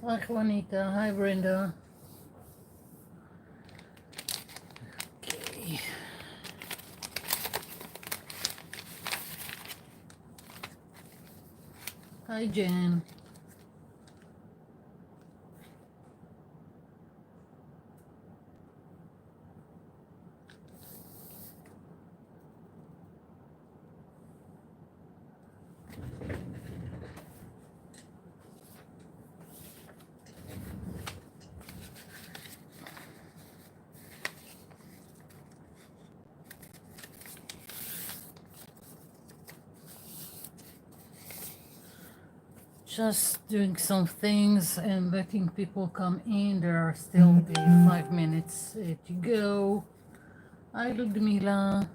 Hi Juanita, hi Brenda. Okay. Hi Jen. Just doing some things and letting people come in. There are still 5 minutes to go. Hi Ludmila.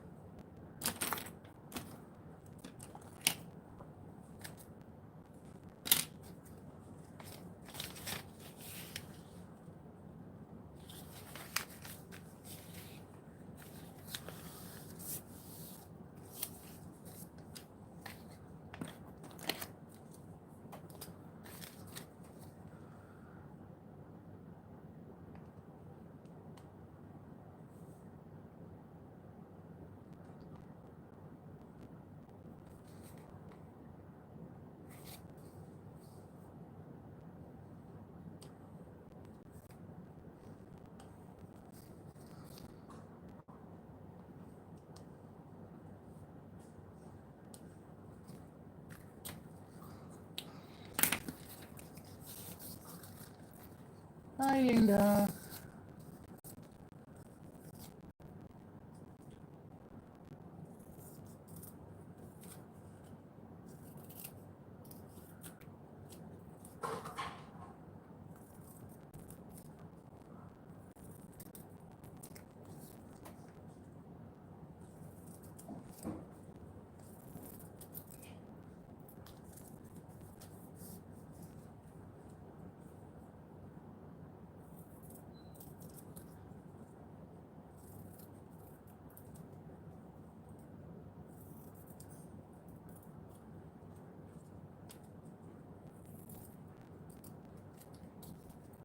Hi Linda.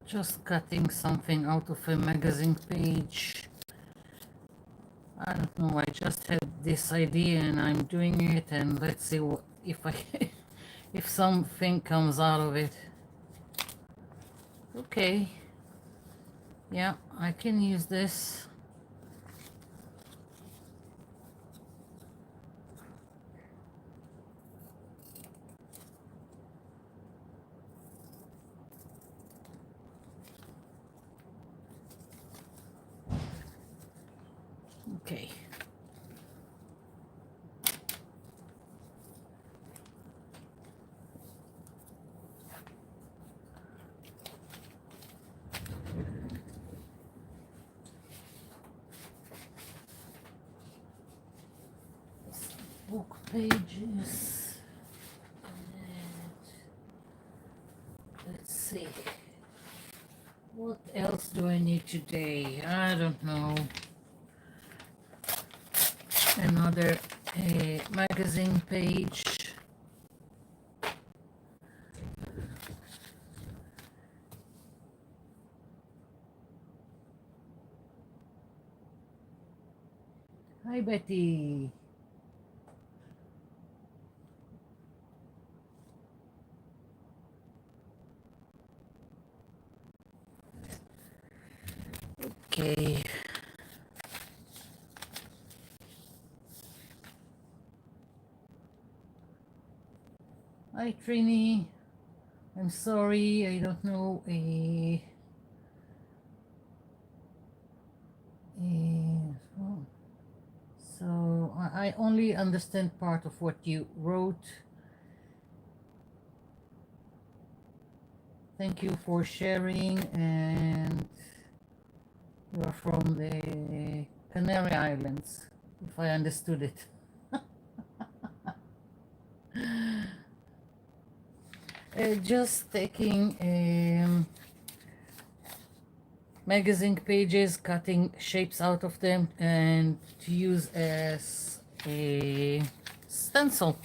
Just cutting something out of a magazine page. I don't know, I just had this idea and I'm doing it, and let's see what, if I if something comes out of it. Okay, yeah, I can use this. Okay. Book pages. And let's see. What else do I need today? I don't know. Another magazine page. Hi Betty. Okay. Hi Trini. I'm sorry, I don't know. Oh, so I only understand part of what you wrote. Thank you for sharing, and you're from the Canary Islands, if I understood it. Just taking magazine pages, cutting shapes out of them, and to use as a stencil.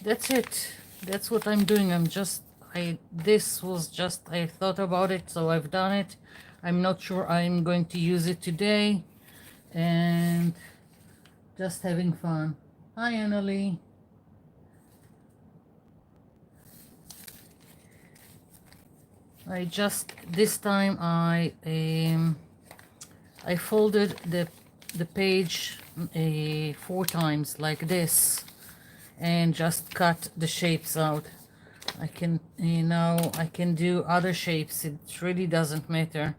That's it. That's what I'm doing. I'm just this was just, I thought about it, so I've done it. I'm not sure I'm going to use it today, and just having fun. Hi, Annalie. This time I folded the page 4 times like this, and just cut the shapes out. I can, now I can do other shapes. It really doesn't matter.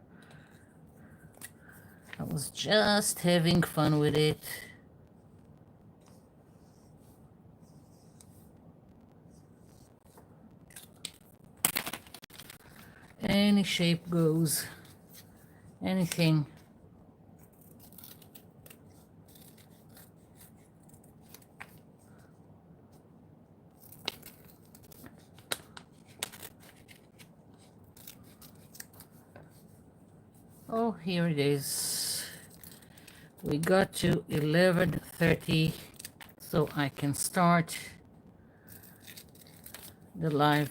I was just having fun with it. Any shape goes. Anything. Oh, here it is. We got to 11:30, so I can start the live.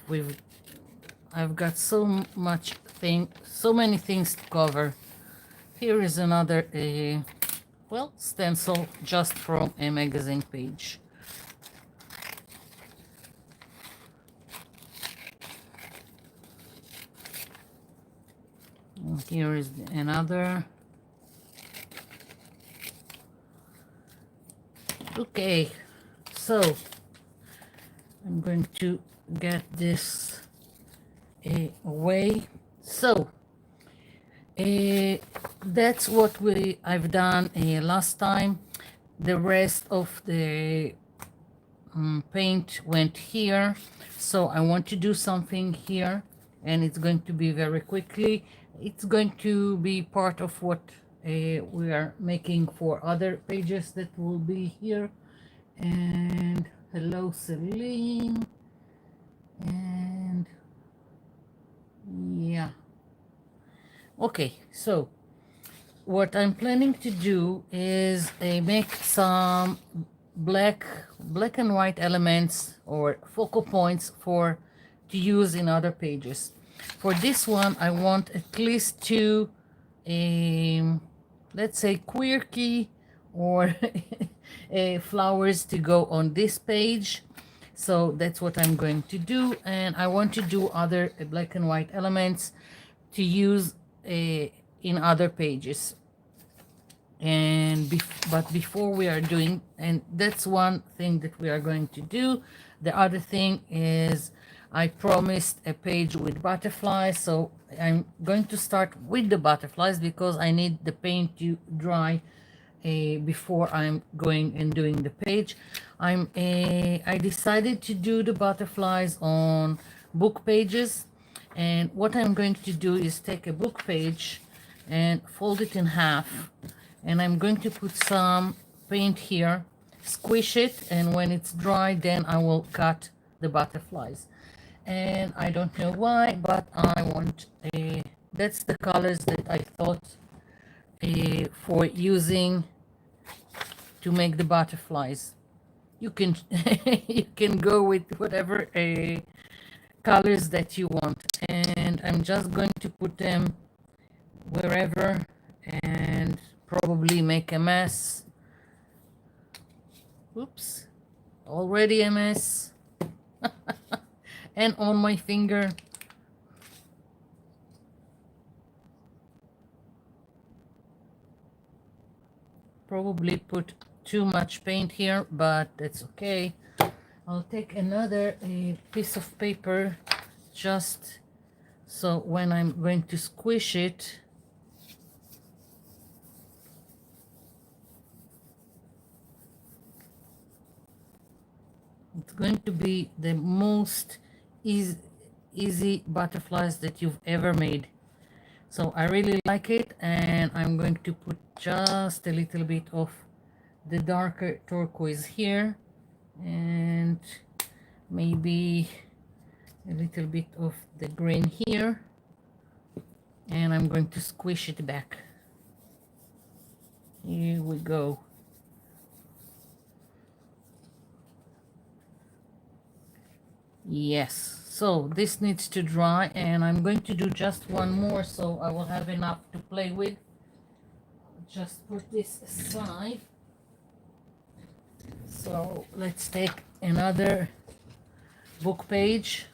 I've got so many things to cover. Here is another well, stencil just from a magazine page. And here is another. Okay, so I'm going to get this away. So that's what I've done last time. The rest of the paint went here, so I want to do something here, and it's going to be very quickly. It's going to be part of what we are making for other pages that will be here. And hello, Celine. And yeah, okay, so what I'm planning to do is make some black and white elements or focal points to use in other pages. For this one, I want at least 2 let's say quirky or flowers to go on this page. So that's what I'm going to do, and I want to do other black and white elements to use in other pages. And but before we are doing, and that's one thing that we are going to do. The other thing is I promised a page with butterflies, so I'm going to start with the butterflies because I need the paint to dry before I'm going and doing the page. I decided to do the butterflies on book pages, and what I'm going to do is take a book page and fold it in half, and I'm going to put some paint here, squish it, and when it's dry then I will cut the butterflies. And I don't know why, but I want that's the colors that I thought for using to make the butterflies. You can you can go with whatever colors that you want, and I'm just going to put them wherever and probably make a mess. Oops, already a mess. And on my finger. Probably put too much paint here, but that's okay. I'll take another piece of paper just so when I'm going to squish it, it's going to be the most easy butterflies that you've ever made. So I really like it, and I'm going to put just a little bit of the darker turquoise here, and maybe a little bit of the green here, and I'm going to squish it back. Here we go. Yes, So this needs to dry, and I'm going to do just one more so I will have enough to play with. Just put this aside. So let's take another book page.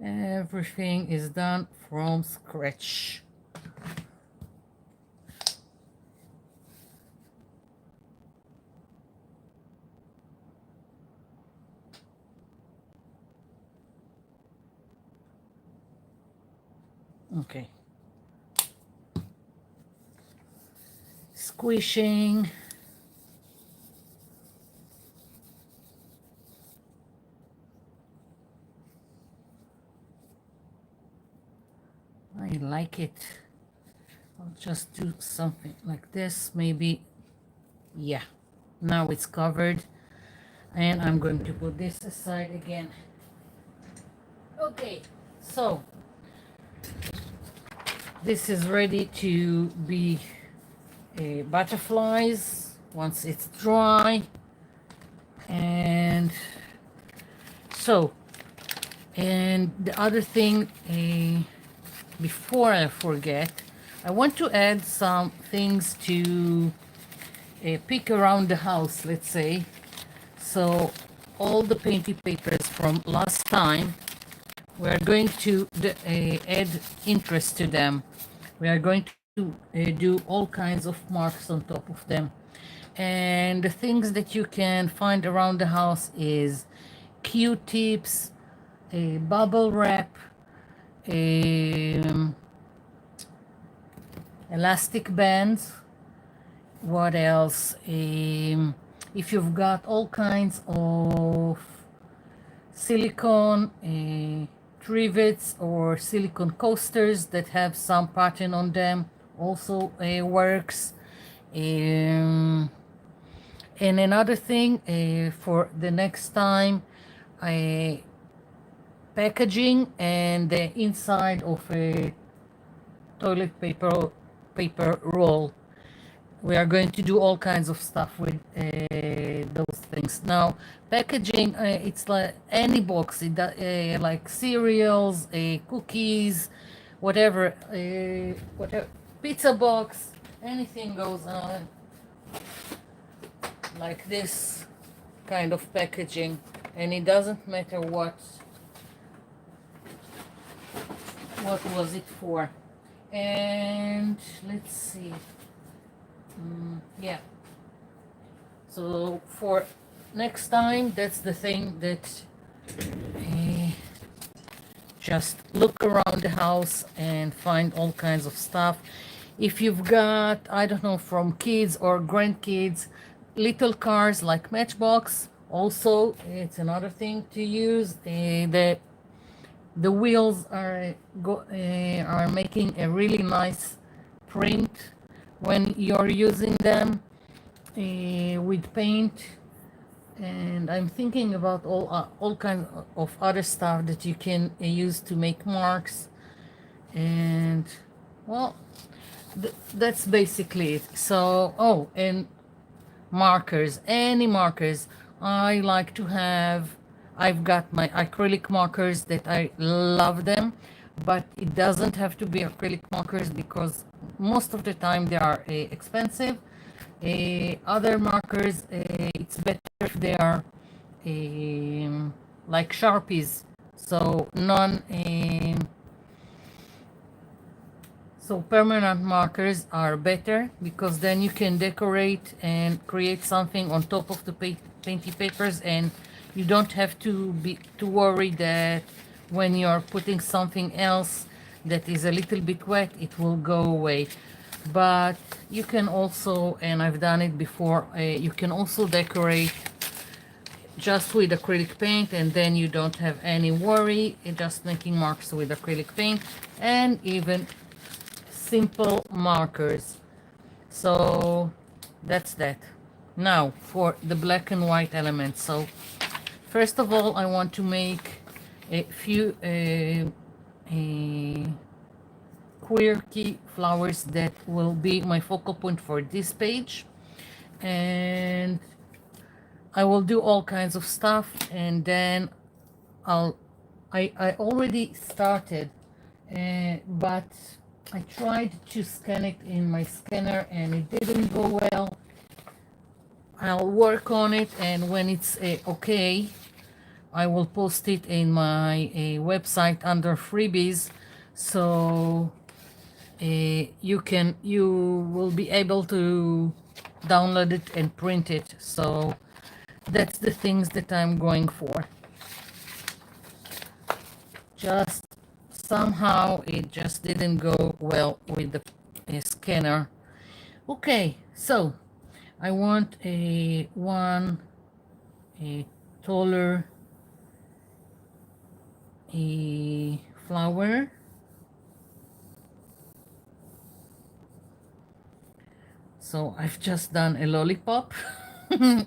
Everything is done from scratch. Okay. Squishing. I like it. I'll just do something like this, maybe. Yeah, now it's covered, and I'm going to put this aside again. Okay, so this is ready to be butterflies once it's dry. And so, and the other thing, before I forget, I want to add some things to pick around the house, let's say. So all the painting papers from last time, we are going to add interest to them. We are going to do all kinds of marks on top of them. And the things that you can find around the house is Q-tips, a bubble wrap, elastic bands. What else? If you've got all kinds of silicone trivets or silicone coasters that have some pattern on them, also works. And another thing for the next time, packaging and the inside of a toilet paper roll. We are going to do all kinds of stuff with those things. Now, packaging, it's like any box, like cereals, cookies, whatever, whatever, pizza box, anything goes on like this kind of packaging, and it doesn't matter what was it for. And let's see. Yeah, so for next time, that's the thing that just look around the house and find all kinds of stuff. If you've got, I don't know, from kids or grandkids, little cars like Matchbox, also it's another thing to use. The wheels are making a really nice print when you're using them with paint. And I'm thinking about all kinds of other stuff that you can use to make marks. And well, that's basically it. So, oh, and markers, any markers. I like to have, I've got my acrylic markers that I love them, but it doesn't have to be acrylic markers because most of the time they are expensive. Other markers, it's better if they are like Sharpies, so so permanent markers are better because then you can decorate and create something on top of the painty papers, and you don't have to worry that when you're putting something else that is a little bit wet, it will go away. But you can also, and I've done it before, you can also decorate just with acrylic paint, and then you don't have any worry just making marks with acrylic paint, and even simple markers. So that's that. Now for the black and white elements. So first of all, I want to make a few quirky flowers that will be my focal point for this page, and I will do all kinds of stuff, and then I already started, but I tried to scan it in my scanner and it didn't go well. I'll work on it, and when it's okay, I will post it in my website under freebies, so you will be able to download it and print it. So that's the things that I'm going for. Just somehow it just didn't go well with the scanner. Okay, so I want a taller flower. So I've just done a lollipop.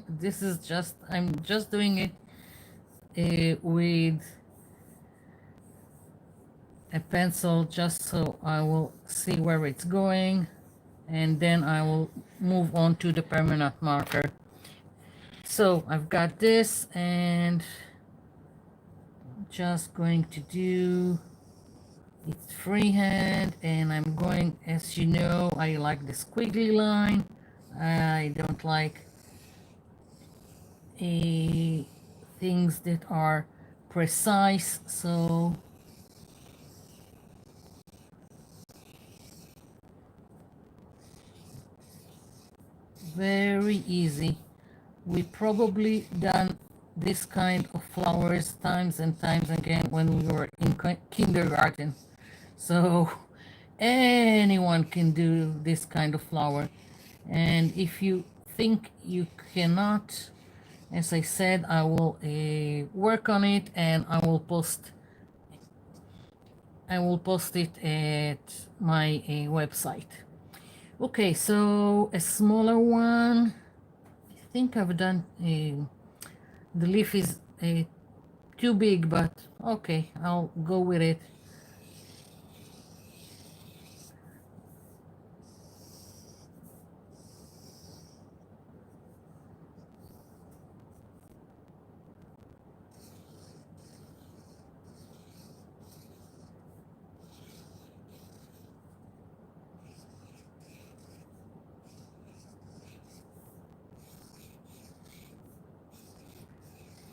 This is just, I'm just doing it with a pencil just so I will see where it's going, and then I will move on to the permanent marker. So I've got this, and I'm just going to do it's freehand, and I'm going, as you know, I like the squiggly line. I don't like things that are precise, so very easy. We probably done this kind of flowers times and times again when we were in kindergarten. So anyone can do this kind of flower. And if you think you cannot, as I said, I will work on it, and I will post it at my website. Okay, so a smaller one. I think I've done the leaf is too big, but okay, I'll go with it.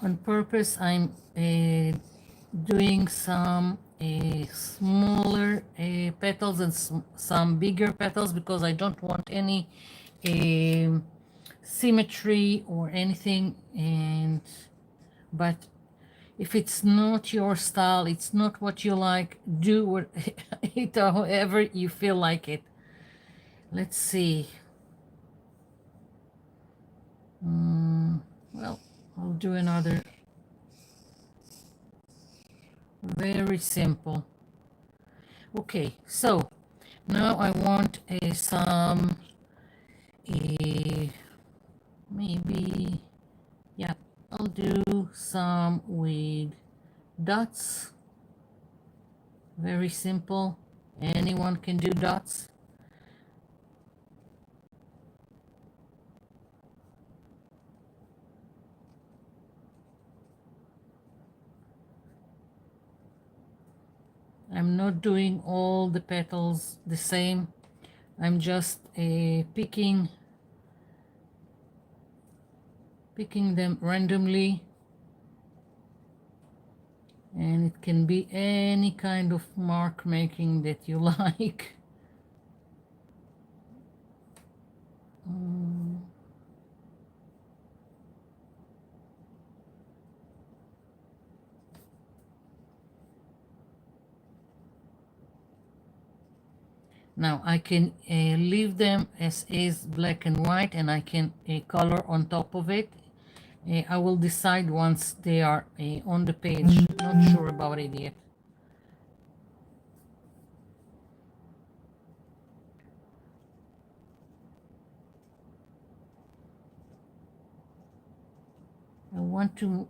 On purpose, I'm doing some smaller petals and some bigger petals, because I don't want any symmetry or anything. And but if it's not your style, it's not what you like, do it however you feel like it. Let's see. Well, I'll do another very simple. Okay, so now I want some maybe, yeah, I'll do some with dots. Very simple. Anyone can do dots. I'm not doing all the petals the same. I'm just picking them randomly, and it can be any kind of mark making that you like. Now I can leave them as is, black and white, and I can color on top of it, I will decide once they are on the page. Not sure about it yet. I want to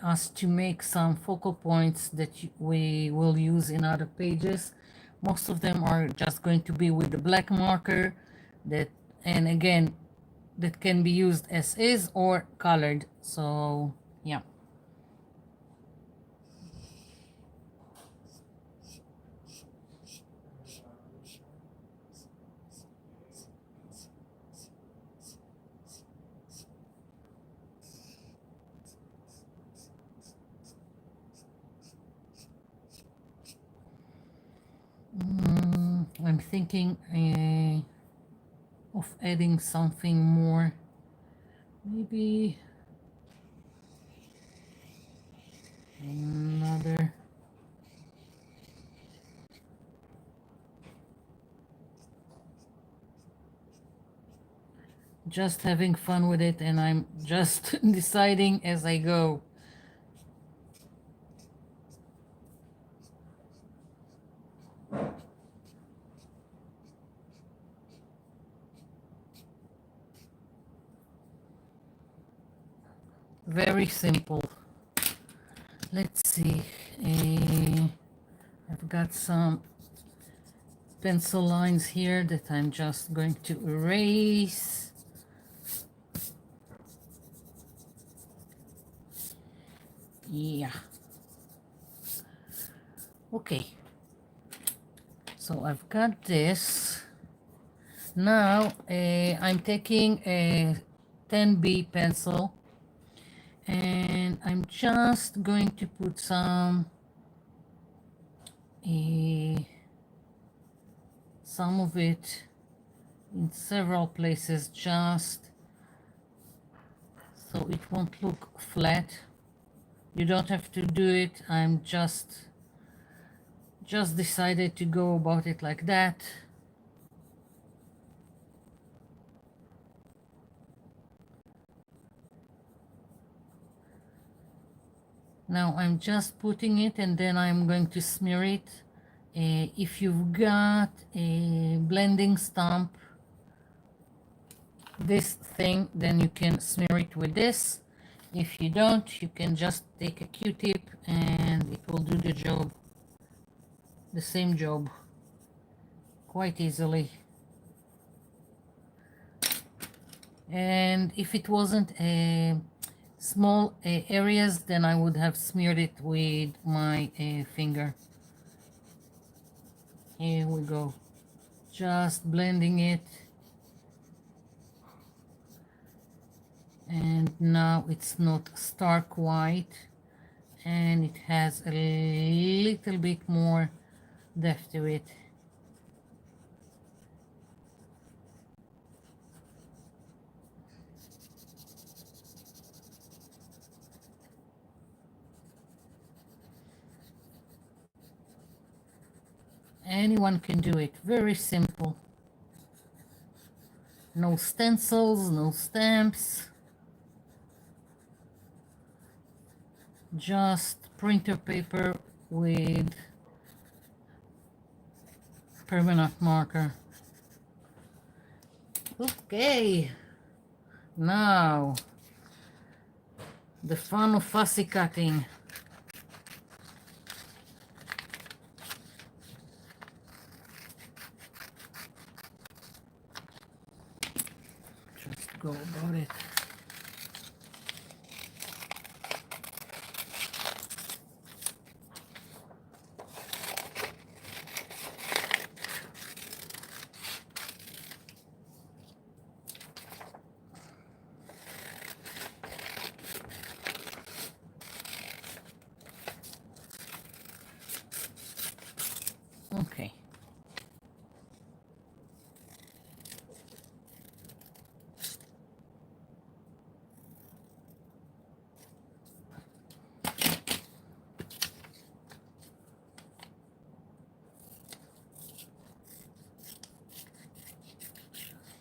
us to make some focal points that we will use in other pages. Most of them are just going to be with the black marker that, and again, that can be used as is or colored. So yeah. I'm thinking of adding something more. Maybe another. Just having fun with it, and I'm just deciding as I go. Very simple. Let's see. I've got some pencil lines here that I'm just going to erase. Yeah. Okay. So I've got this. Now I'm taking a 10B pencil and I'm just going to put some of it in several places just so it won't look flat. You don't have to do it. I'm just decided to go about it like that. Now I'm just putting it and then I'm going to smear it. If you've got a blending stamp, this thing, then you can smear it with this. If you don't, you can just take a Q-tip and it will do the job, the same job, quite easily. And if it wasn't small areas, then I would have smeared it with my finger. Here we go, just blending it. And now it's not stark white and it has a little bit more depth to it. Anyone can do it, very simple. No stencils, no stamps, just printer paper with permanent marker. Okay, now the fun of fussy cutting. Just go about it. Okay.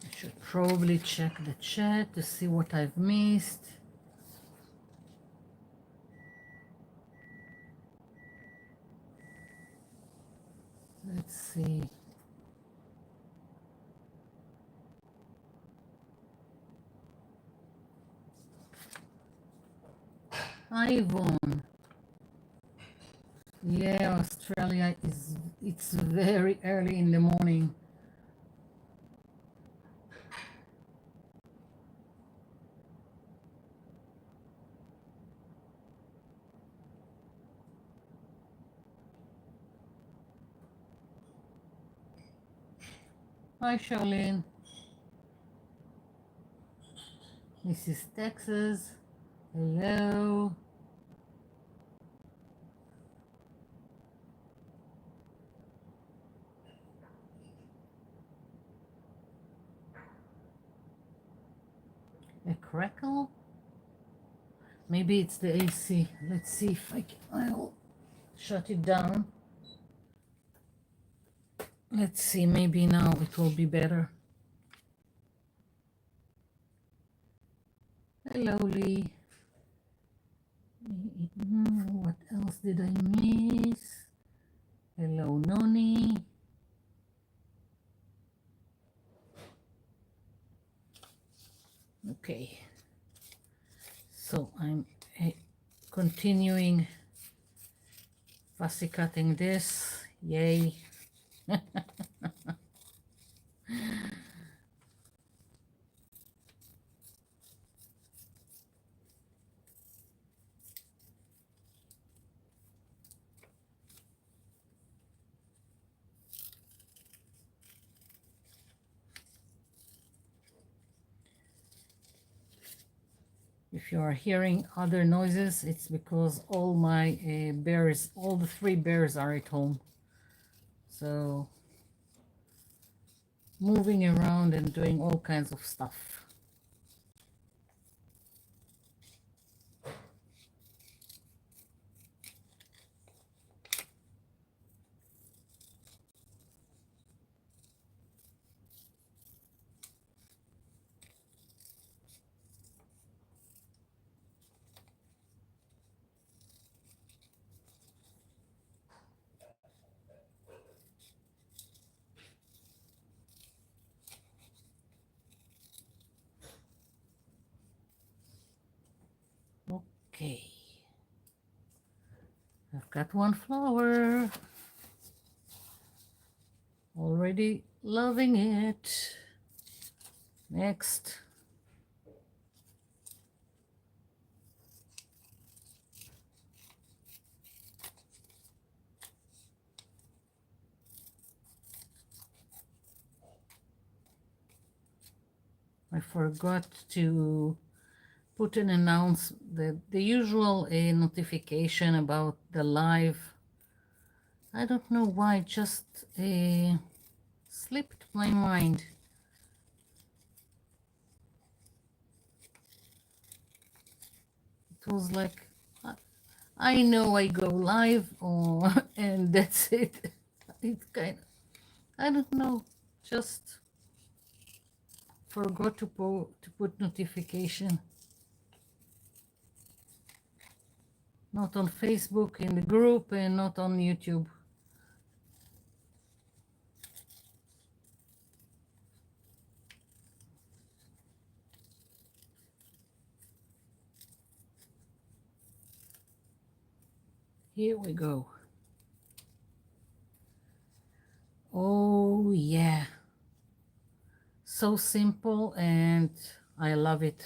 I should probably check the chat to see what I've missed. Ivan. Yeah, Australia it's very early in the morning. Hi, Charlene. This is Texas. Hello. A crackle? Maybe it's the AC. Let's see if I'll shut it down. Let's see, maybe now it will be better. Hello, Lee. What else did I miss? Hello, Noni. Okay, so I'm continuing fussy cutting this. Yay. If you are hearing other noises, it's because all my bears, all the 3 bears are at home. So moving around and doing all kinds of stuff. Okay, I've got 1 flower. Already loving it. Next. I forgot to put an the usual notification about the live. I don't know why, just slipped my mind. It was like, I know I go live, and that's it. It kind of, I don't know, just forgot to put notification. Not on Facebook in the group and not on YouTube. Here we go. Oh yeah, so simple and I love it.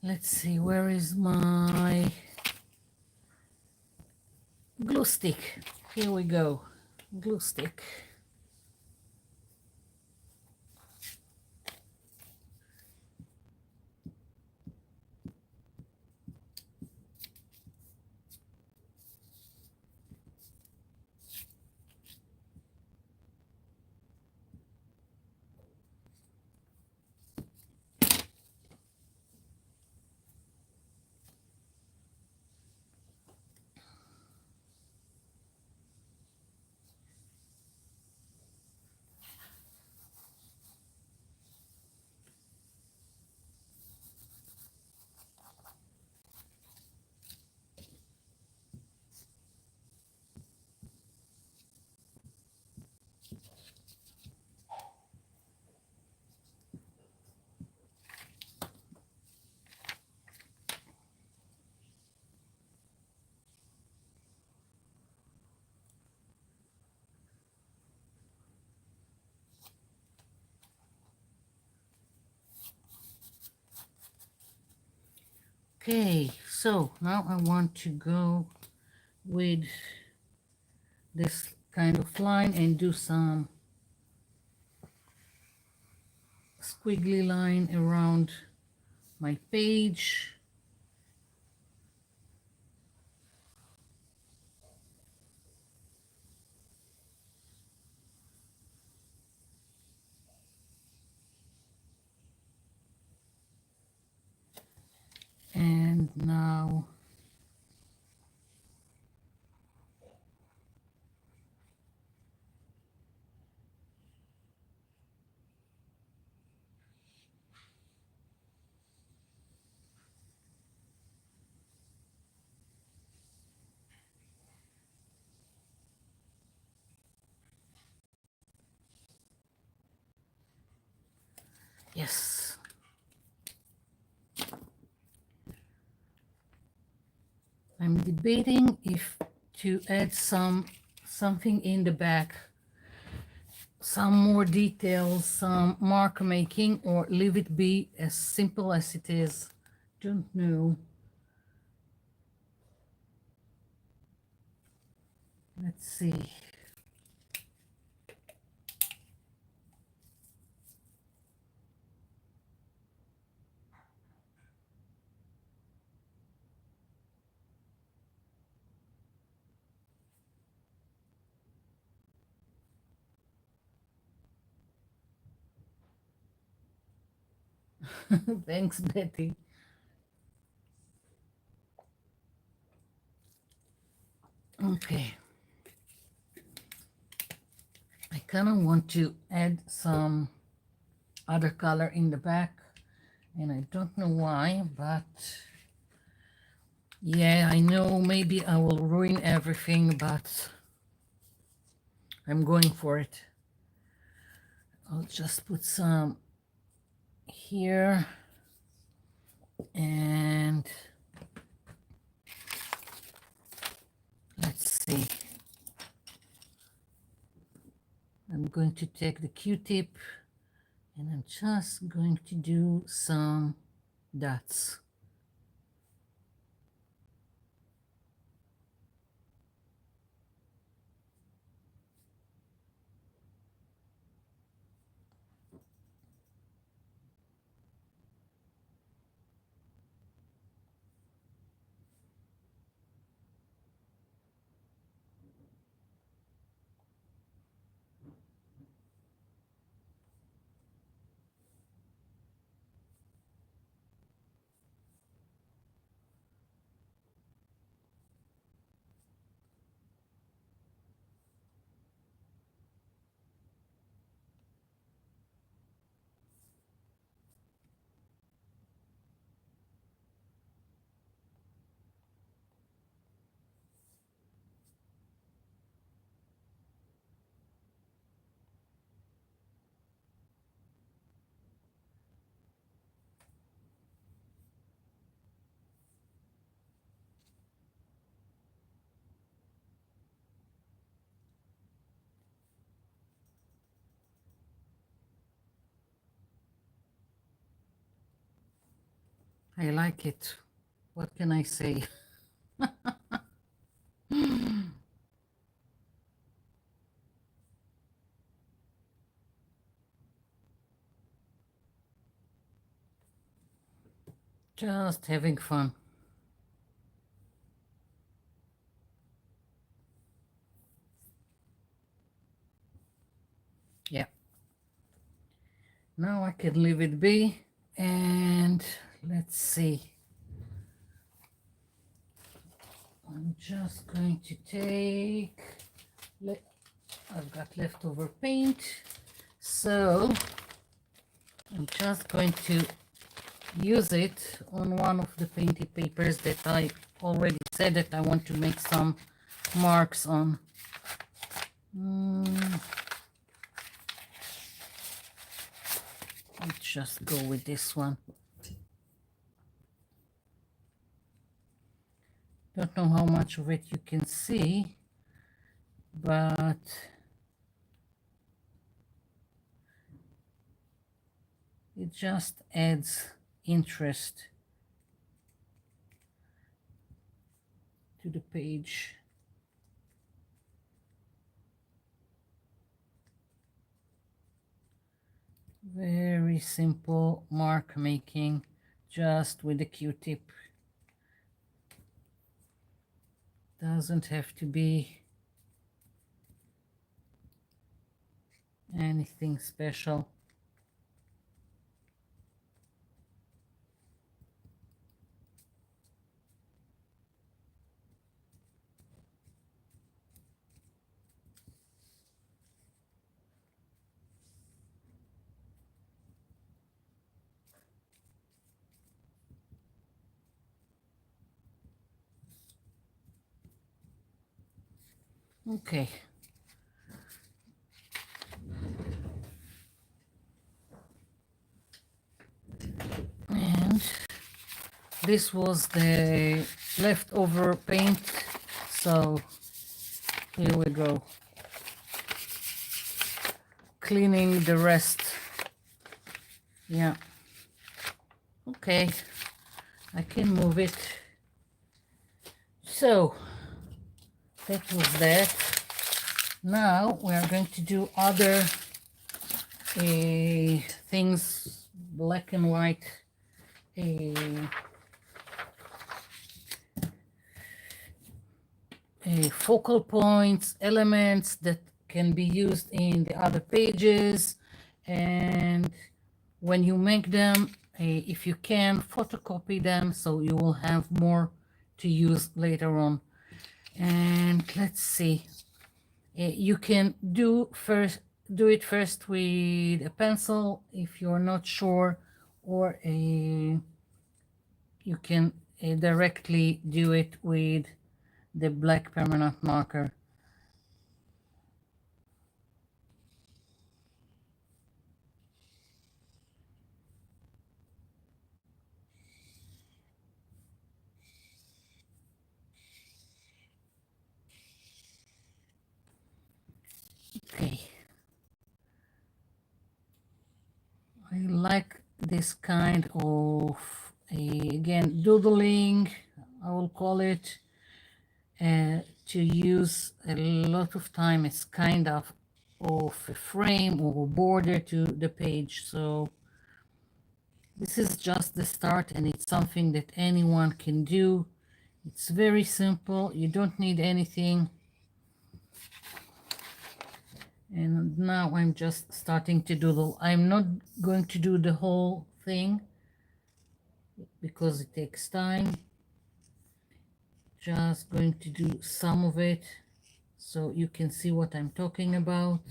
Let's see, where is my glue stick? Here we go, glue stick. Okay, so now I want to go with this kind of line and do some squiggly line around my page. And now yes, I'm debating if to add something in the back, some more details, some mark making, or leave it be as simple as it is. Don't know. Let's see. Thanks, Betty. Okay. I kind of want to add some other color in the back, and I don't know why, but yeah, I know maybe I will ruin everything, but I'm going for it. I'll just put some here and let's see. I'm going to take the Q-tip and I'm just going to do some dots. I like it. What can I say? Just having fun. Yeah. Now I can leave it be. And let's see. I'm just going to take, I've got leftover paint. So I'm just going to use it on one of the painted papers that I already said that I want to make some marks on. Let's just go with this one. Don't know how much of it you can see, but it just adds interest. to the page. Very simple mark making, just with a Q-tip. Doesn't have to be anything special. Okay. And this was the leftover paint, so here we go. Cleaning the rest. Yeah. Okay, I can move it. So that was that. Now we are going to do other things, black and white. Focal points, elements that can be used in the other pages, and when you make them, if you can, photocopy them so you will have more to use later on. And let's see, you can do it first with a pencil if you're not sure, or you can directly do it with the black permanent marker. Okay. I like this kind of, again, doodling, I will call it, to use a lot of time as kind of a frame or a border to the page. So this is just the start, and it's something that anyone can do. It's very simple. You don't need anything. And now I'm just starting to doodle. I'm not going to do the whole thing because it takes time. Just going to do some of it so you can see what I'm talking about.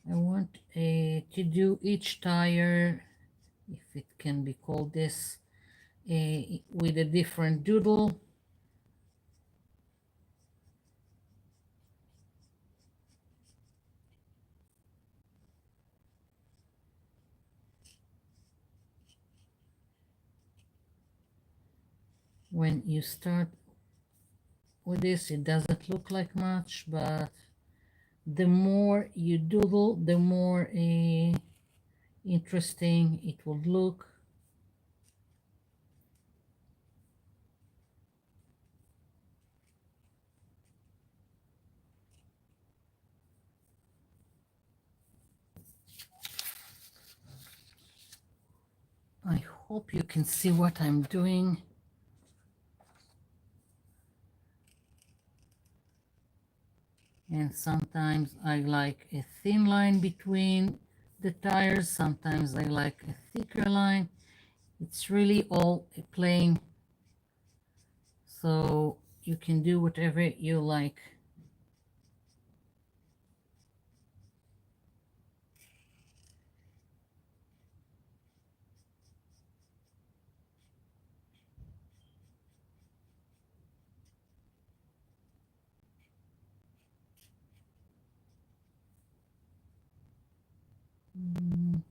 I want to do each tire, if it can be called this, with a different doodle. When you start with this, it doesn't look like much, but the more you doodle, the more interesting it will look. I hope you can see what I'm doing. And sometimes I like a thin line between the tires, sometimes I like a thicker line. It's really all playing, so you can do whatever you like. Mm.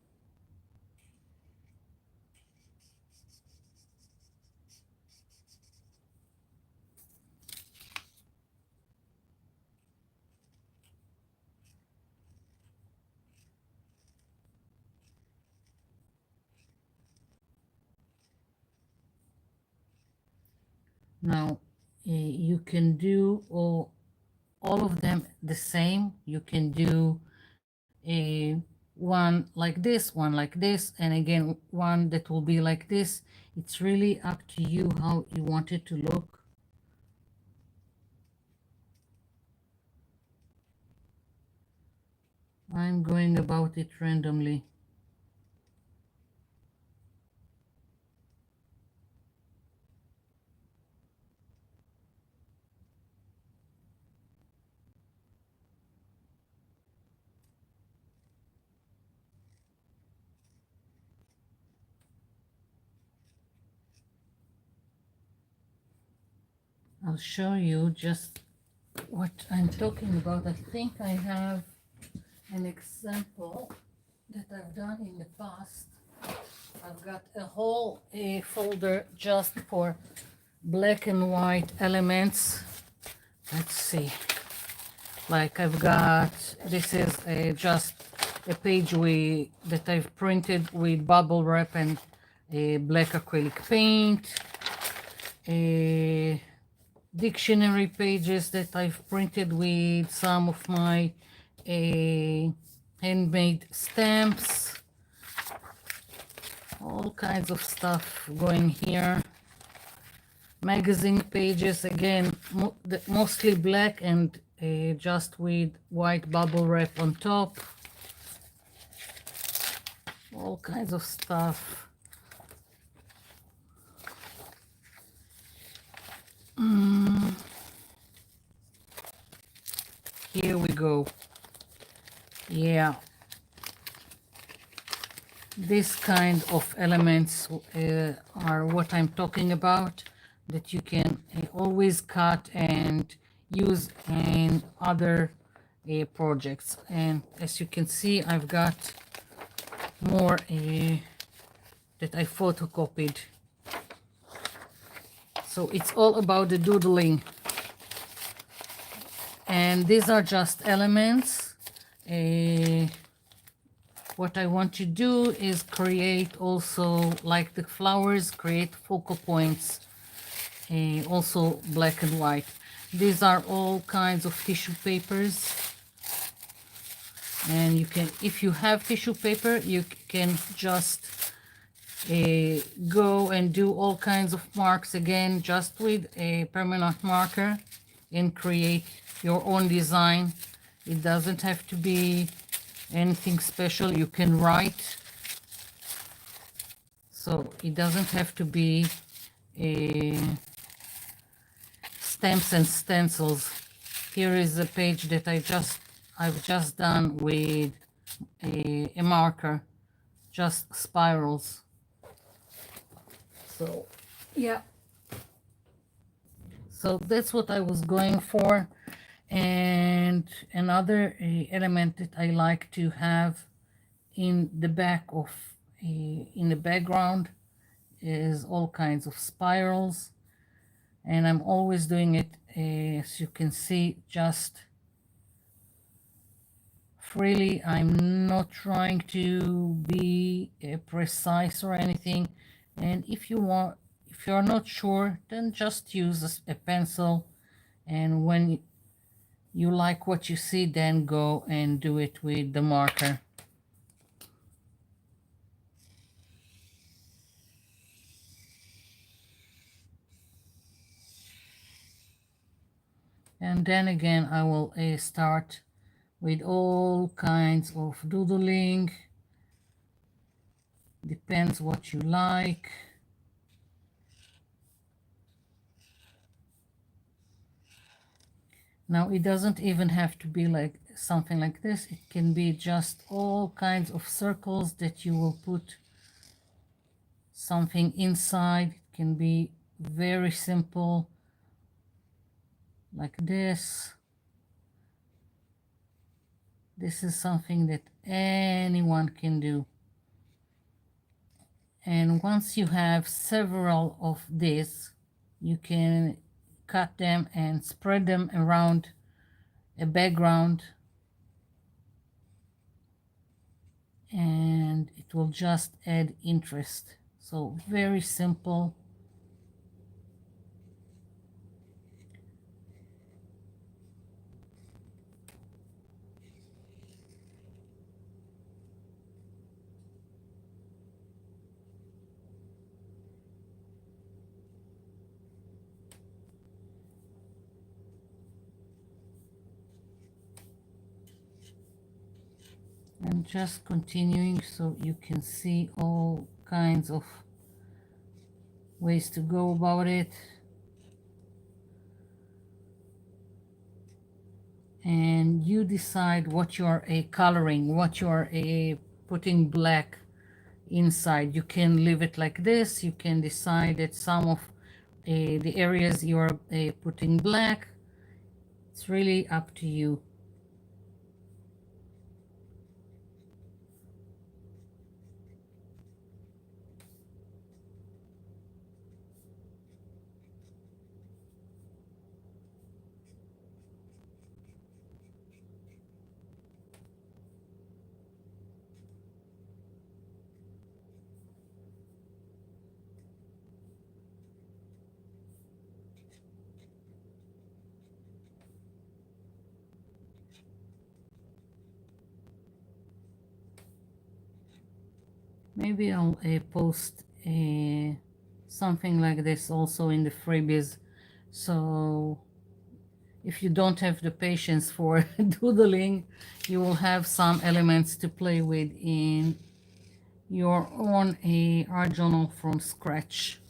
Now you can do all of them the same. You can do a one like this, and again one that will be like this. It's really up to you how you want it to look. I'm going about it randomly. I'll show you just what I'm talking about. I think I have an example that I've done in the past. I've got a whole folder just for black and white elements. Let's see. Like I've got, this is just a page that I've printed with bubble wrap and a black acrylic paint. Dictionary pages that I've printed with some of my handmade stamps. All kinds of stuff going here. Magazine pages, again, mostly black and just with white bubble wrap on top. All kinds of stuff. Here we go. Yeah. This kind of elements are what I'm talking about, that you can always cut and use in other projects. And as you can see, I've got more that I photocopied. So it's all about the doodling. And these are just elements. What I want to do is create also, like the flowers, create focal points, also black and white. These are all kinds of tissue papers. And you can, if you have tissue paper, you can just go and do all kinds of marks again, just with a permanent marker, and create your own design. It doesn't have to be anything special. You can write, so it doesn't have to be stamps and stencils. Here is a page that I've just done with a marker, just spirals. So yeah, so that's what I was going for. And another element that I like to have in the back of in the background is all kinds of spirals, and I'm always doing it, as you can see, just freely. I'm not trying to be precise or anything. And if you're not sure, then just use a pencil, and when you like what you see, then go and do it with the marker. And then again, I will start with all kinds of doodling. Depends what you like. Now it doesn't even have to be like something like this. It can be just all kinds of circles that you will put something inside. It can be very simple, like this. This is something that anyone can do. And once you have several of these, you can cut them and spread them around a background, and it will just add interest. So very simple. I'm just continuing so you can see all kinds of ways to go about it. And you decide what you are coloring, what you are putting black inside. You can leave it like this. You can decide that some of the areas you are putting black. It's really up to you. Maybe I'll post something like this also in the freebies. So if you don't have the patience for doodling, you will have some elements to play with in your own art journal from scratch.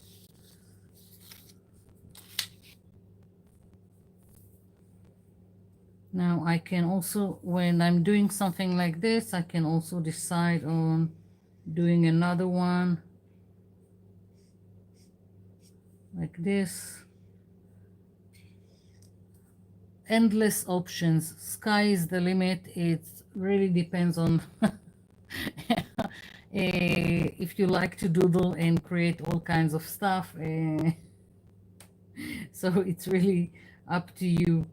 Now I can also, when I'm doing something like this, I can also decide on doing another one like this. Endless options. Sky is the limit. It really depends on if you like to doodle and create all kinds of stuff. So it's really up to you.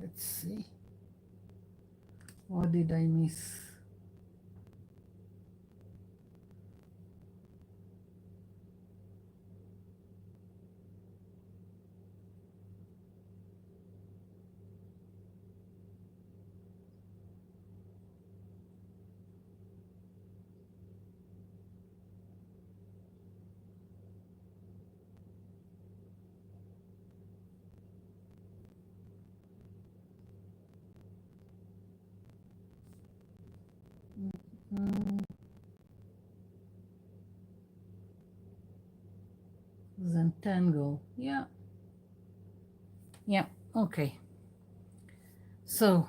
Let's see. What did I miss? Zentangle. Yeah. Yeah. Okay. So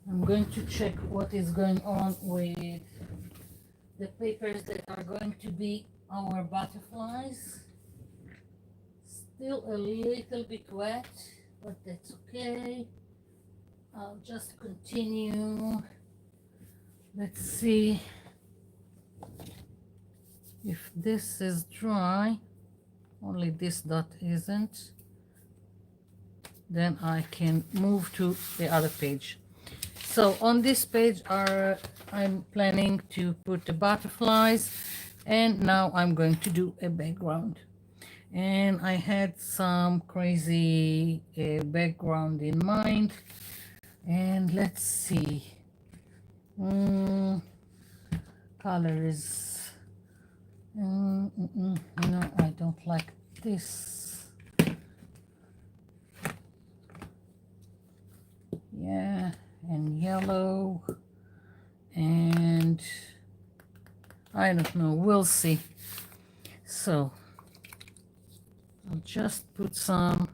I'm going to check what is going on with the papers that are going to be our butterflies. Still a little bit wet, but that's okay. I'll just continue. Let's see if this is dry. Only this dot isn't. Then I can move to the other page. So on this page I'm planning to put the butterflies, and now I'm going to do a background. And I had some crazy background in mind, and let's see. Colors. No, I don't like this. Yeah, and yellow, and I don't know, we'll see. So I'll just put some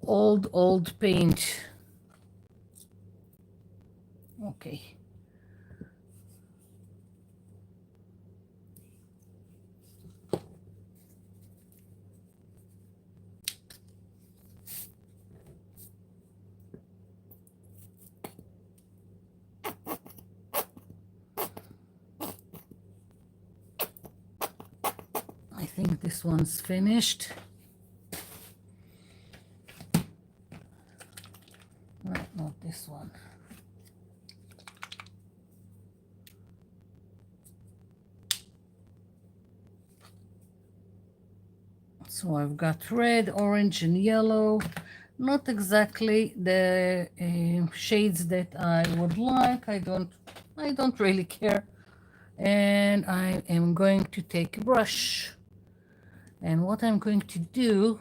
old paint. Okay. I think this one's finished. No, not this one. So I've got red, orange, and yellow. Not exactly the shades that I would like. I don't I don't really care. And I am going to take a brush. And what I'm going to do,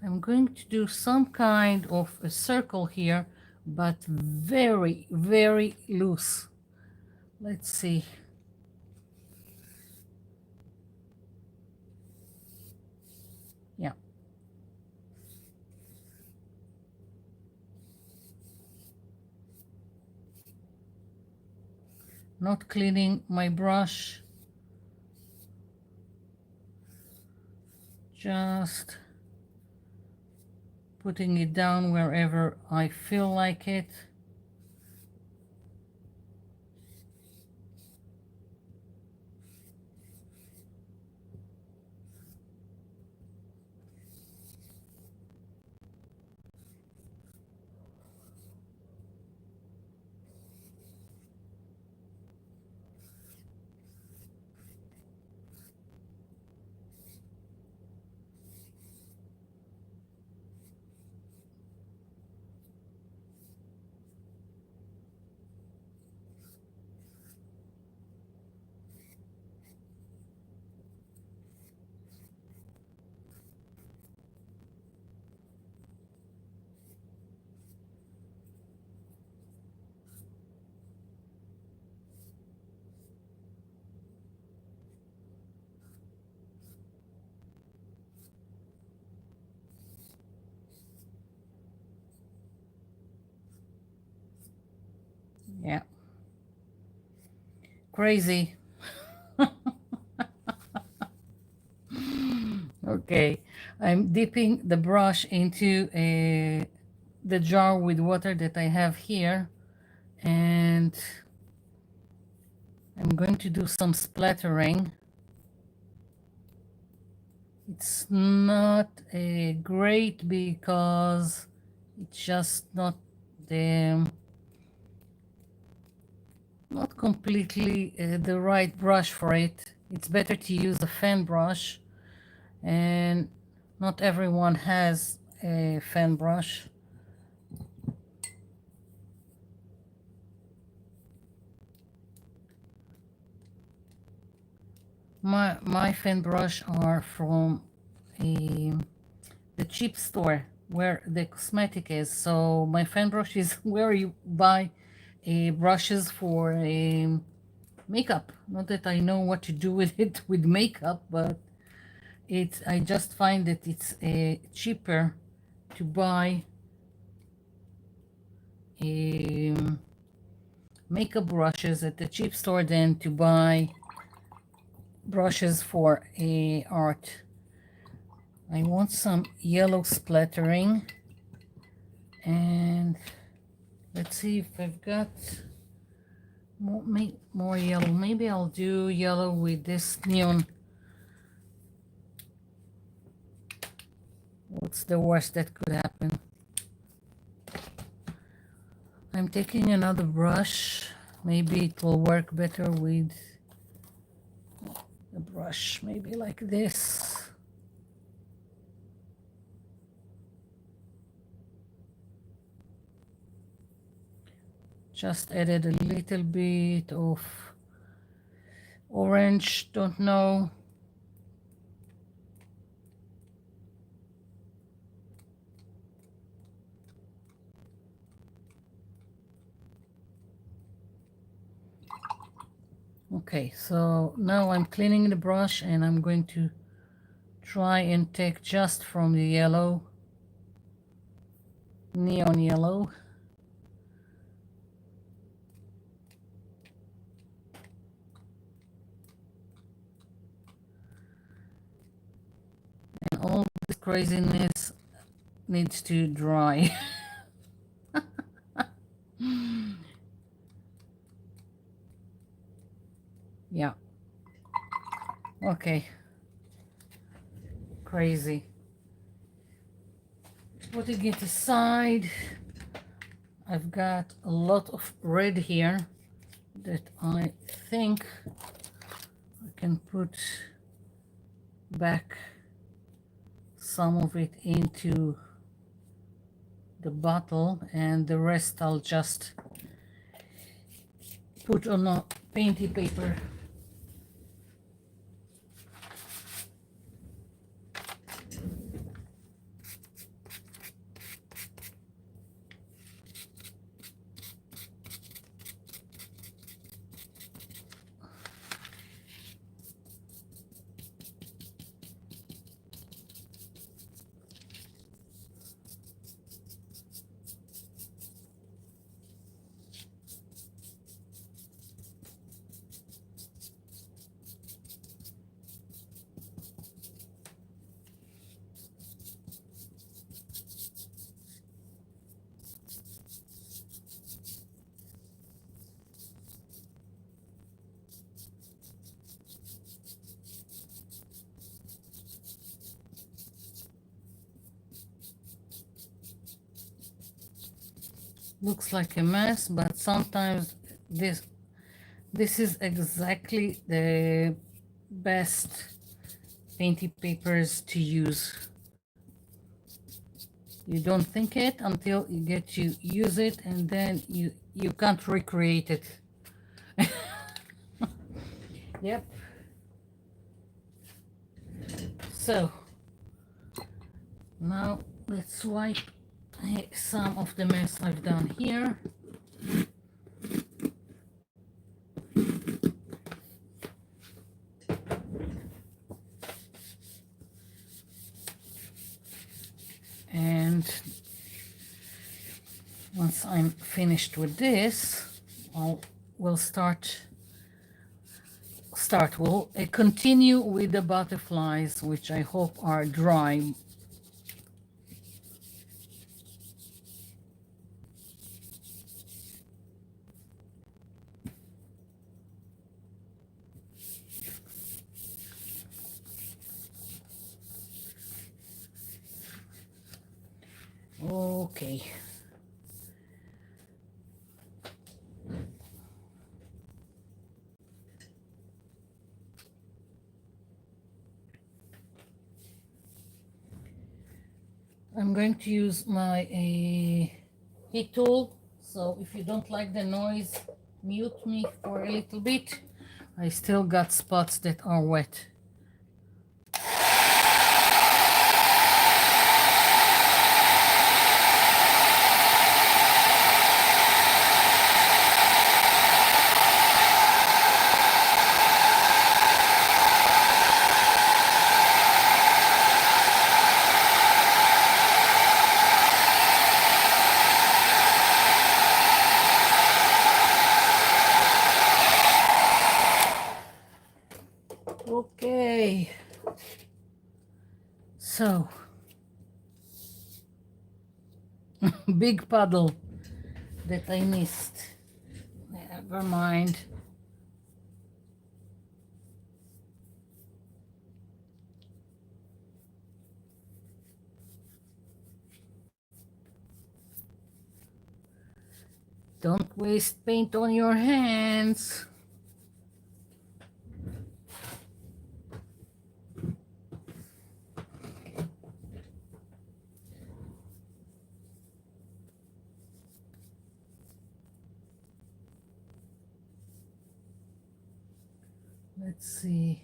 I'm going to do some kind of a circle here, but very, very loose. Let's see. Yeah. Not cleaning my brush. Just putting it down wherever I feel like it. Yeah. Crazy. Okay, I'm dipping the brush into the jar with water that I have here, and I'm going to do some splattering. It's not great because it's just the not completely the right brush for it. It's better to use a fan brush, and not everyone has a fan brush. My fan brush are from a, the cheap store where the cosmetic is. So my fan brush is where you buy brushes for makeup. Not that I know what to do with it with makeup, but it's I just find that it's cheaper to buy makeup brushes at the cheap store than to buy brushes for art. I want some yellow splattering, and let's see if I've got more yellow. Maybe I'll do yellow with this neon. What's the worst that could happen? I'm taking another brush. Maybe it will work better with a brush, maybe like this. Just added a little bit of orange, don't know. Okay, so now I'm cleaning the brush and I'm going to try and take just from the yellow, neon yellow. And all this craziness needs to dry. Yeah. Okay. Crazy. Putting it aside, I've got a lot of red here that I think I can put back some of it into the bottle, and the rest I'll just put on a painty paper. Looks like a mess, but sometimes this is exactly the best painty papers to use. You don't think it until you get to use it, and then you can't recreate it. Yep. So now let's wipe some of the mess I've done here. And once I'm finished with this, we'll continue with the butterflies, which I hope are dry. Okay. I'm going to use my heat tool, so if you don't like the noise, mute me for a little bit. I still got spots that are wet. Okay, so big puddle that I missed. Never mind. Don't waste paint on your hands. Let's see.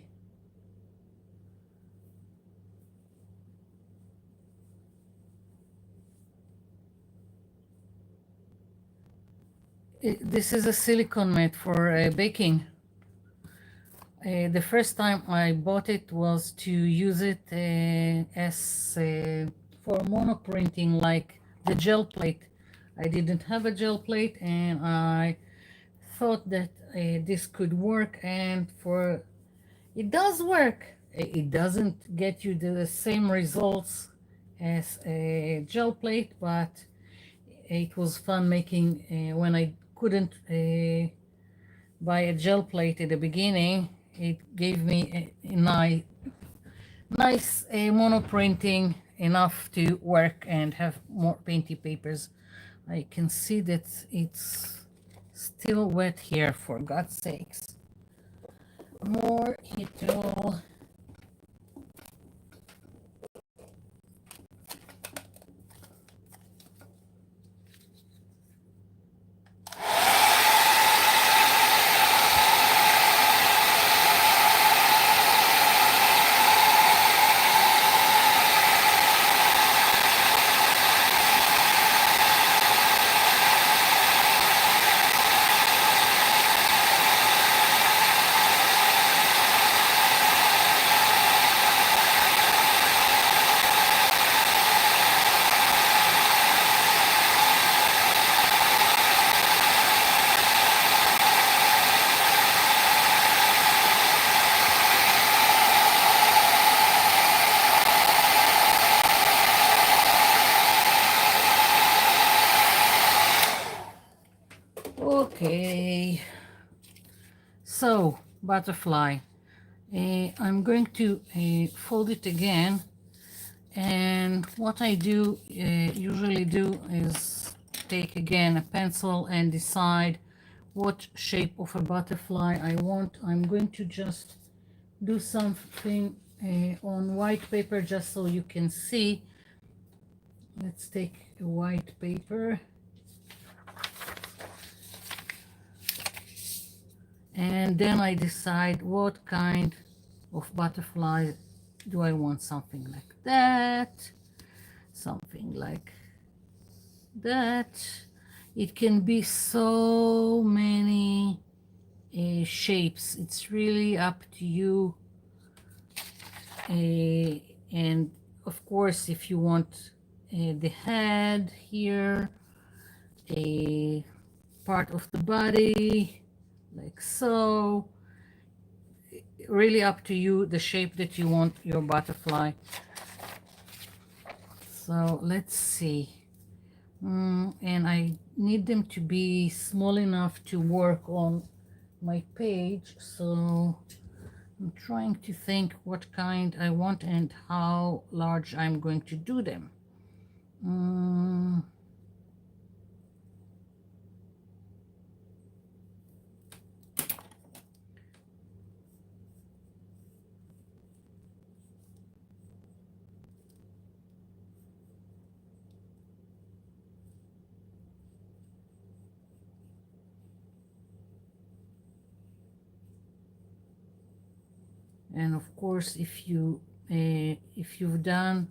This is a silicone mat for baking. The first time I bought it was to use it as for monoprinting, like the gel plate. I didn't have a gel plate, and I thought that this could work, and it does work. It doesn't get you the same results as a gel plate, but it was fun making when I couldn't buy a gel plate at the beginning. It gave me a nice monoprinting, enough to work and have more painty papers. I can see that it's still wet here, for God's sakes. More heat tool. So butterfly, I'm going to fold it again, and what I do usually do is take again a pencil and decide what shape of a butterfly I want. I'm going to just do something on white paper just so you can see. Let's take a white paper, and then I decide what kind of butterfly do I want. Something like that, something like that. It can be so many shapes. It's really up to you. And of course, if you want the head here, a part of the body, like so, really up to you the shape that you want your butterfly. So let's see. And I need them to be small enough to work on my page, so I'm trying to think what kind I want and how large I'm going to do them. And of course, if you've done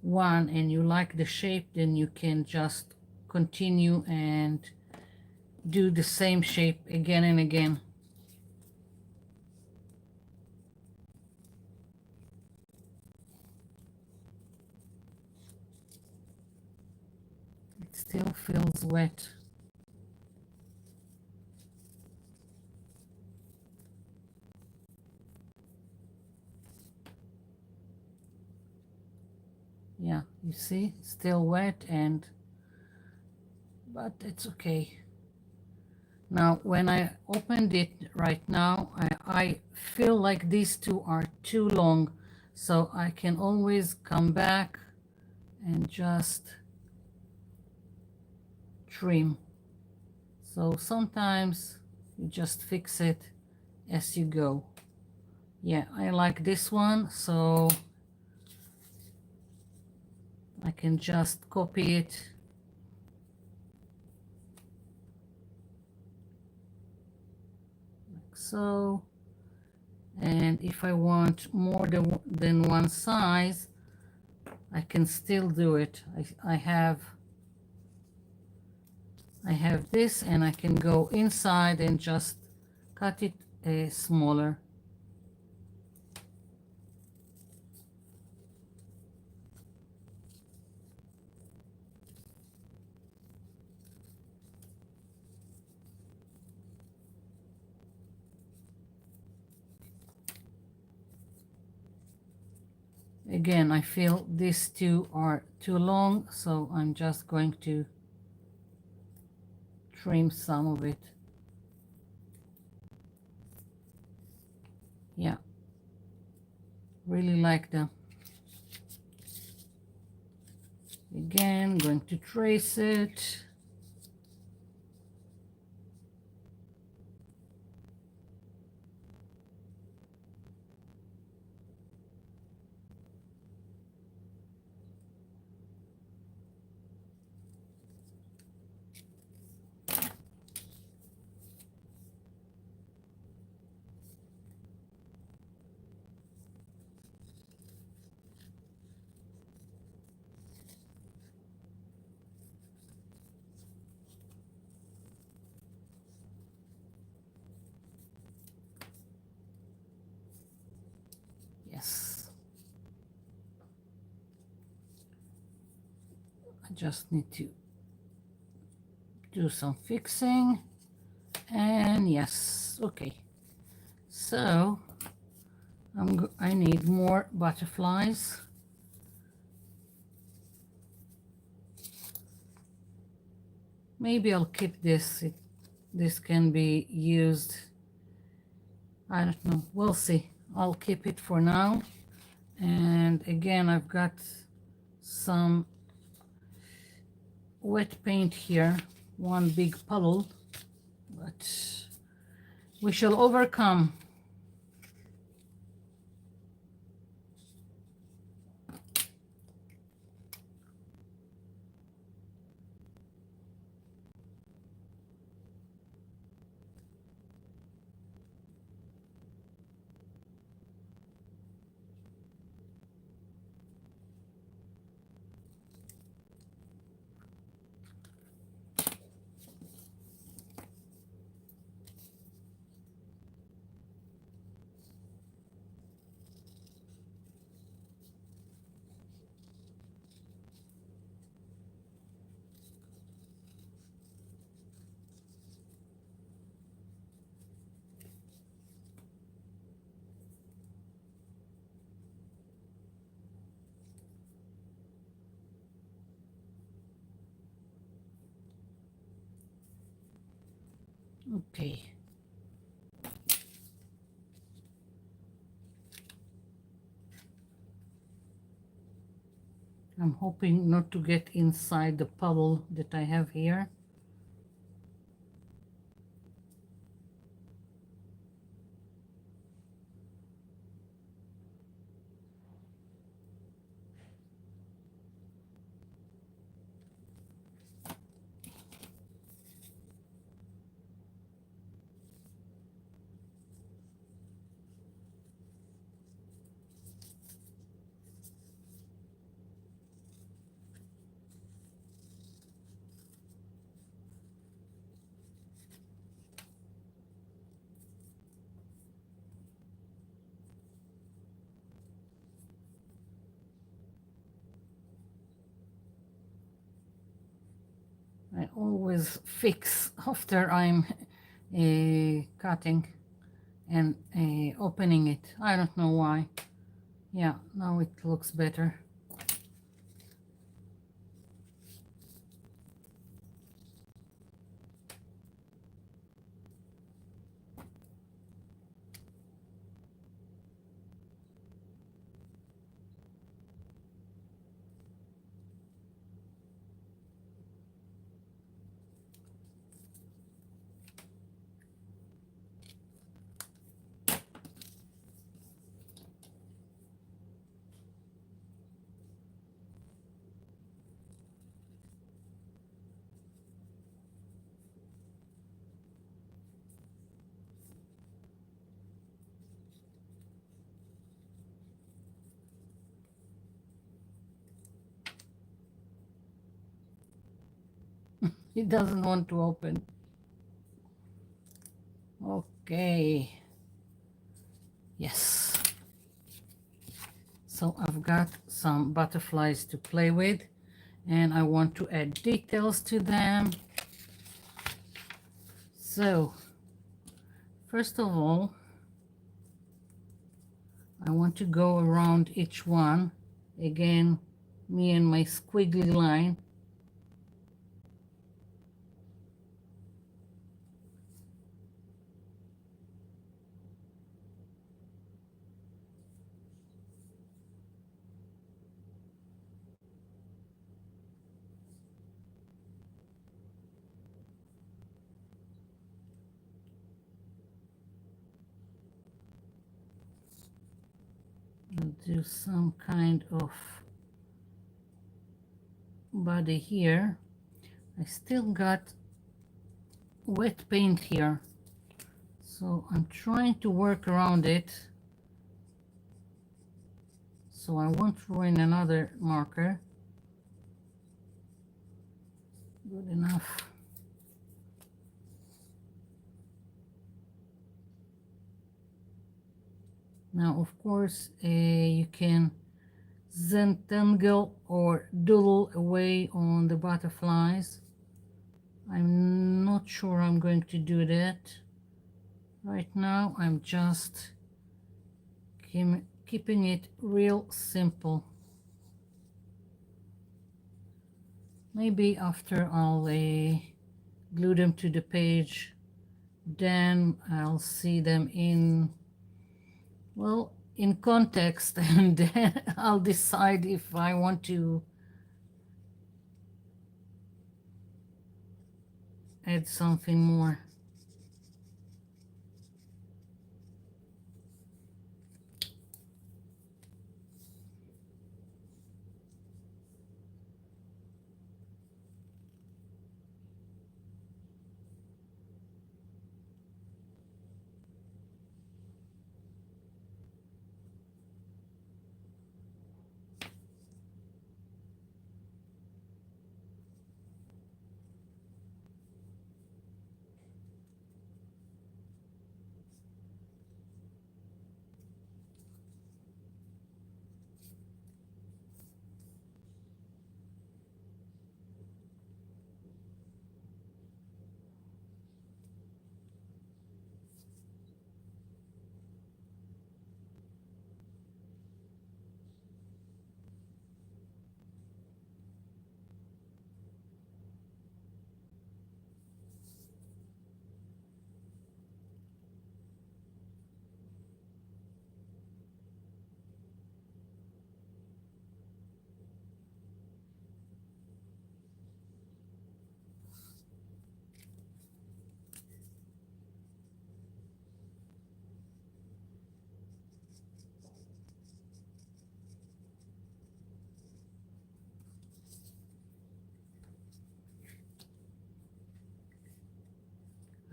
one and you like the shape, then you can just continue and do the same shape again and again. It still feels wet. Yeah, you see, still wet, but it's okay. Now, when I opened it right now, I feel like these two are too long, so I can always come back and just trim. So sometimes you just fix it as you go. Yeah, I like this one, so I can just copy it. Like so. And if I want more than one size, I can still do it. I have this, and I can go inside and just cut it smaller. Again, I feel these two are too long, so I'm just going to trim some of it. Yeah, really like them. Again, going to trace it. Yes. I just need to do some fixing, and yes, okay. So I need more butterflies. Maybe I'll keep this. this can be used. I don't know, we'll see. I'll keep it for now. And again, I've got some wet paint here, one big puddle, but we shall overcome. Okay. I'm hoping not to get inside the puddle that I have here. I always fix after I'm cutting and opening it. I don't know why. Yeah, now it looks better. It doesn't want to open. Okay. Yes. So I've got some butterflies to play with, and I want to add details to them. So first of all, I want to go around each one. Again, me and my squiggly line. I'll do some kind of body here. I still got wet paint here, so I'm trying to work around it so I won't ruin another marker. Good enough. Now, of course, you can zentangle or doodle away on the butterflies. I'm not sure I'm going to do that. Right now, I'm just keeping it real simple. Maybe after I'll glue them to the page, Then I'll see them in, well, in context, and then I'll decide if I want to add something more.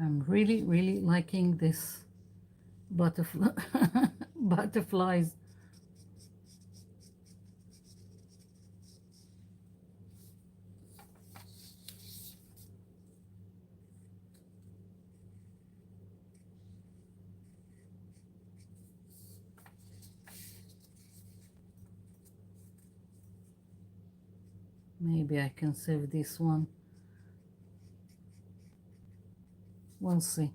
I'm really, really liking this butterfly butterflies. Maybe I can save this one. We'll see.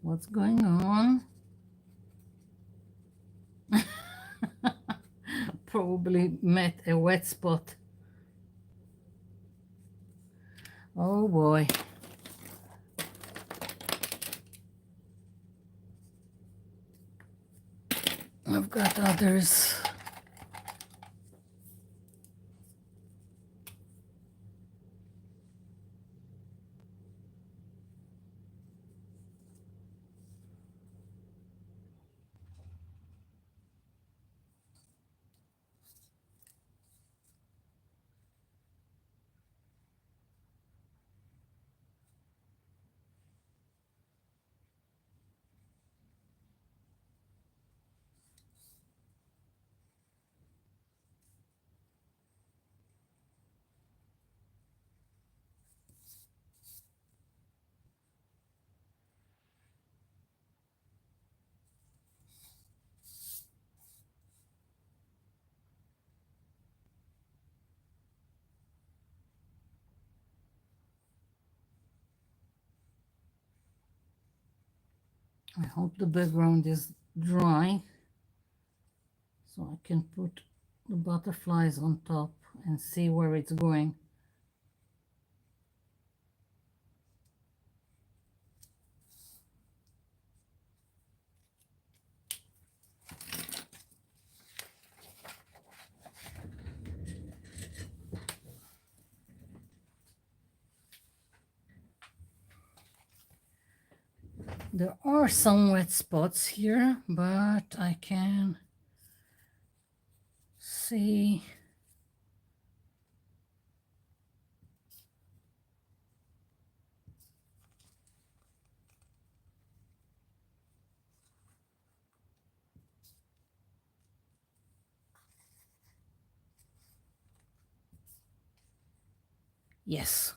What's going on? Probably met a wet spot. Oh boy. I've got others. I hope the background is dry so I can put the butterflies on top and see where it's going. There are some wet spots here, but I can see. Yes.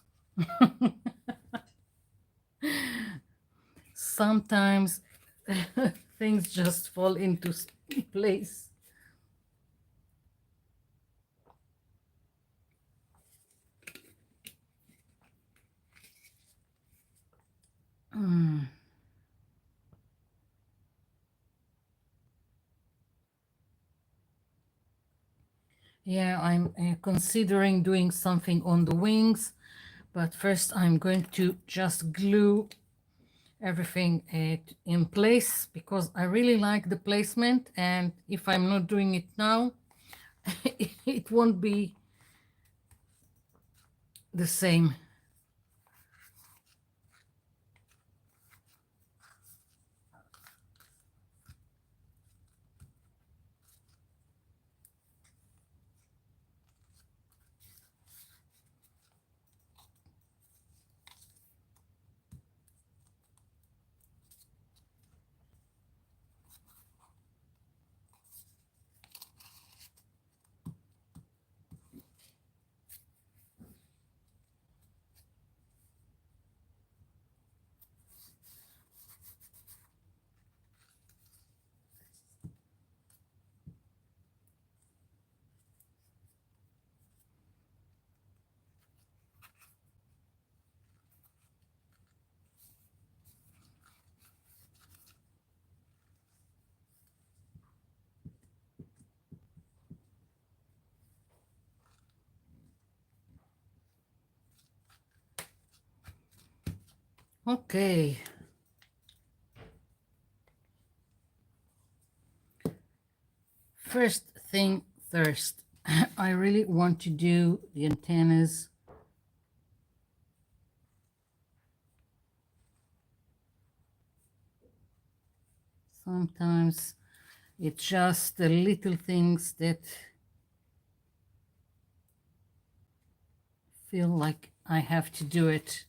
Sometimes things just fall into place. Mm. Yeah, I'm considering doing something on the wings, but first I'm going to just glue everything in place because I really like the placement, and if I'm not doing it now, it won't be the same. Okay, first thing first, I really want to do the antennas. Sometimes it's just the little things that feel like I have to do it.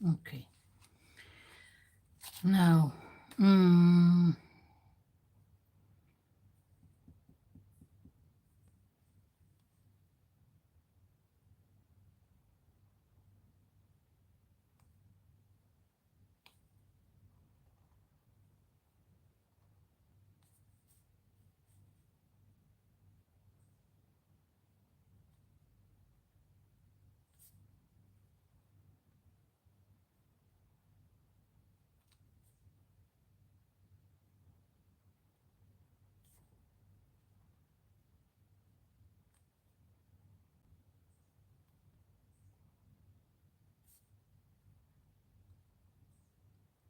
Okay, now, mm,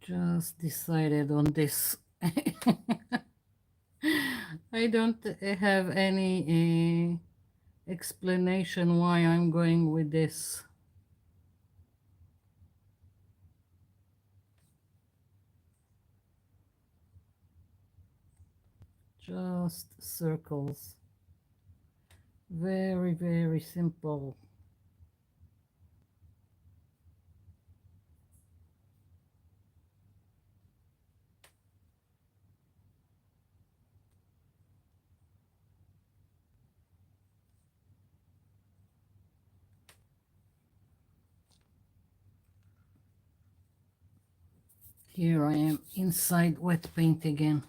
just decided on this. I don't have any explanation why I'm going with this. Just circles. Very, very simple. Here I am inside wet paint again.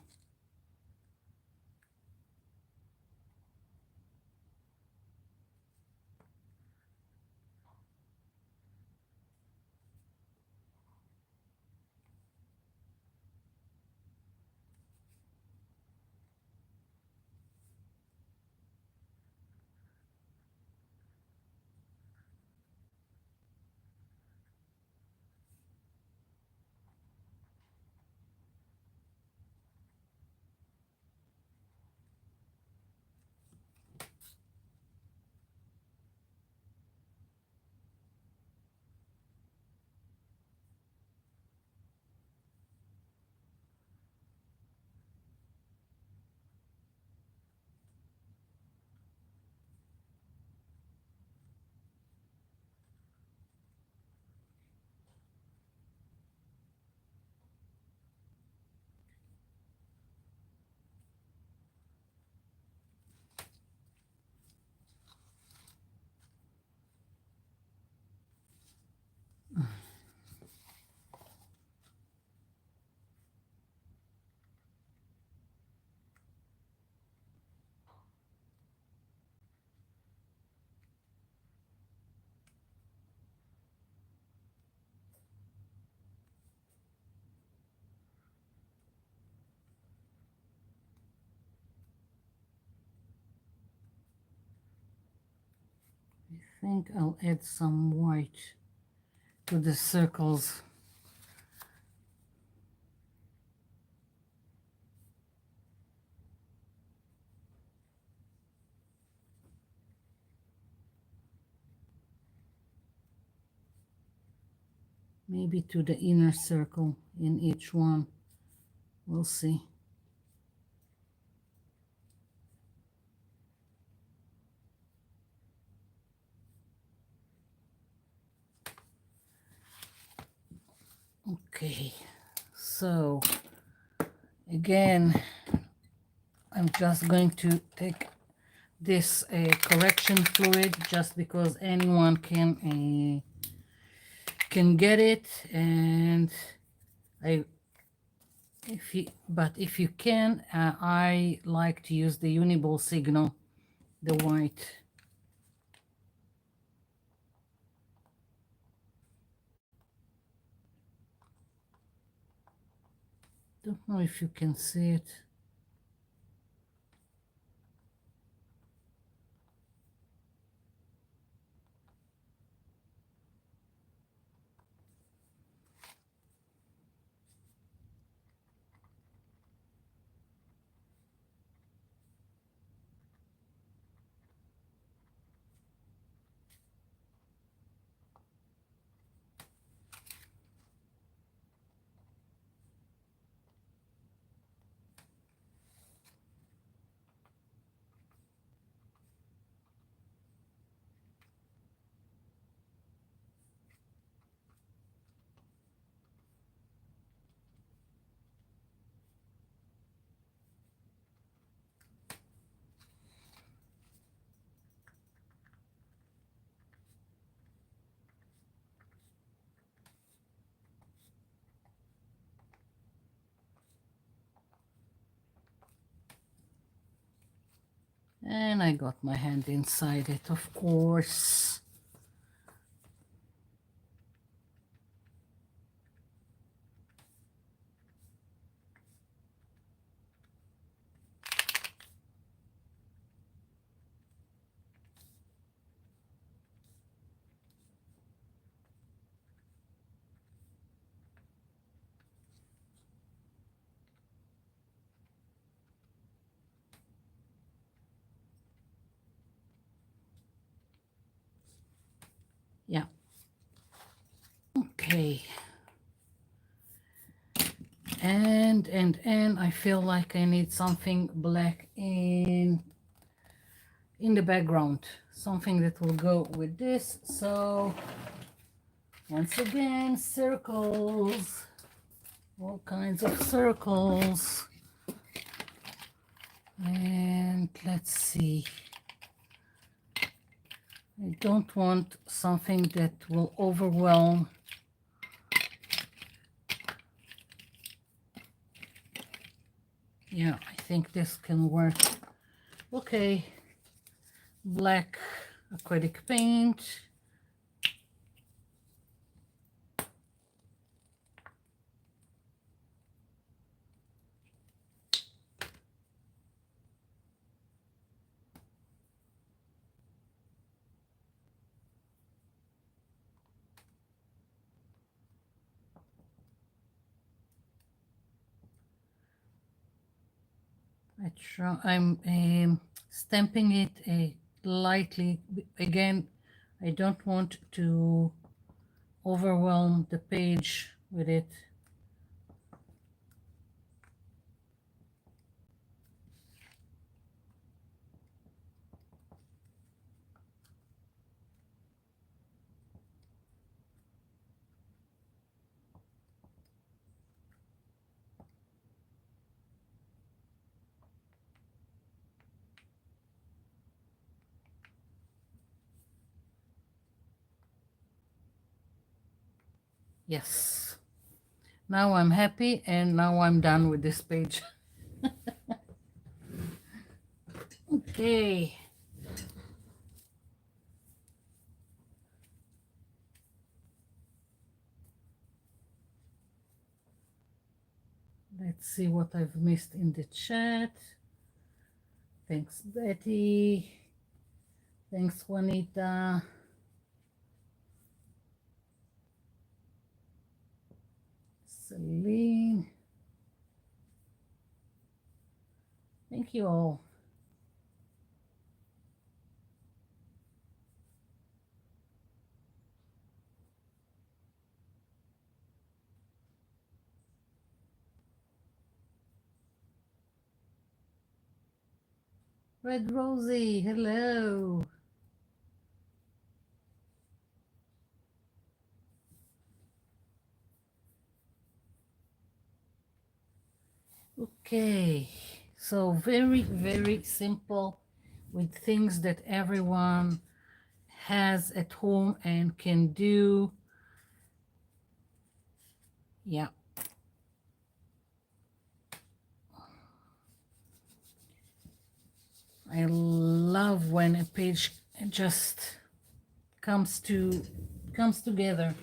I think I'll add some white to the circles. Maybe to the inner circle in each one. We'll see. Okay, so again, I'm just going to take this correction fluid just because anyone can get it, and if you can, I like to use the Uniball Signal, the white. Don't know if you can see it. And I got my hand inside it, of course. Yeah. Okay. And I feel like I need something black in the background, something that will go with this. So once again, circles, all kinds of circles. And let's see, I don't want something that will overwhelm. Yeah, I think this can work. Okay, black acrylic paint. I'm stamping it lightly. Again, I don't want to overwhelm the page with it. Yes. Now I'm happy, and now I'm done with this page. Okay. Let's see what I've missed in the chat. Thanks, Betty. Thanks, Juanita. Celine. Thank you all. Red Rosie, hello. Okay, so very, very simple with things that everyone has at home and can do. Yeah. I love when a page just comes together,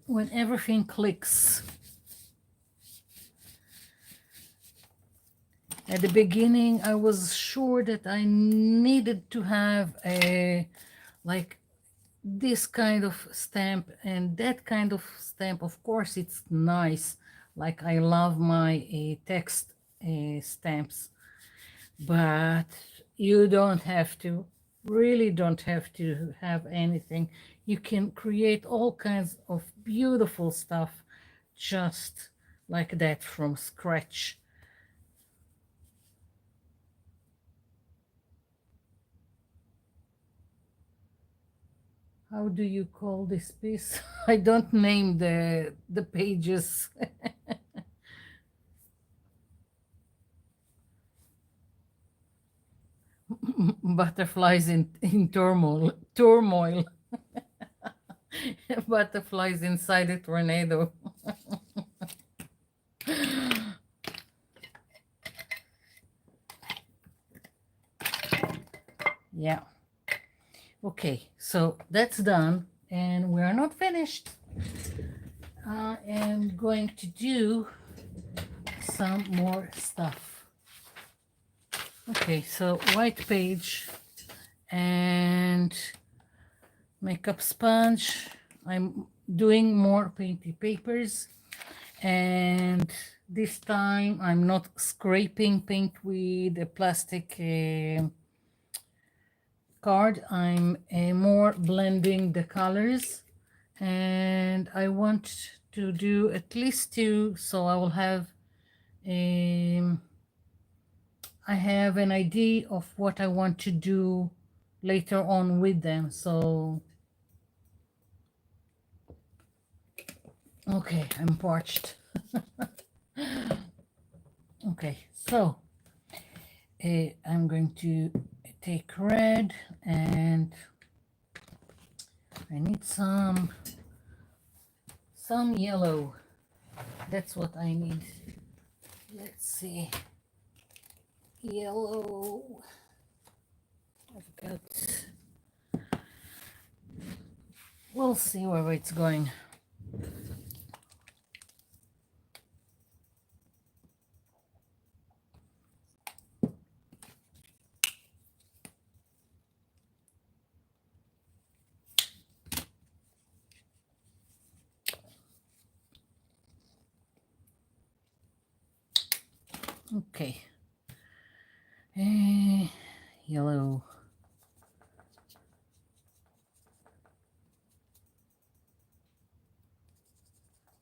when everything clicks. At the beginning, I was sure that I needed to have a like this kind of stamp and that kind of stamp. Of course, it's nice. Like I love my text stamps, but you don't have to, really don't have to have anything. You can create all kinds of beautiful stuff just like that from scratch. How do you call this piece? I don't name the pages. Butterflies in turmoil. Butterflies inside a tornado. Yeah. Okay, so that's done, and we are not finished. I am going to do some more stuff. Okay, so white page and makeup sponge. I'm doing more painty papers, and this time I'm not scraping paint with a plastic card. I'm more blending the colors, and I want to do at least two, so I will have I have an idea of what I want to do later on with them. So okay, I'm parched. Okay, so I'm going to take red, and I need some yellow. That's what I need. Let's see. Yellow. I've got. We'll see where it's going. Okay. Yellow.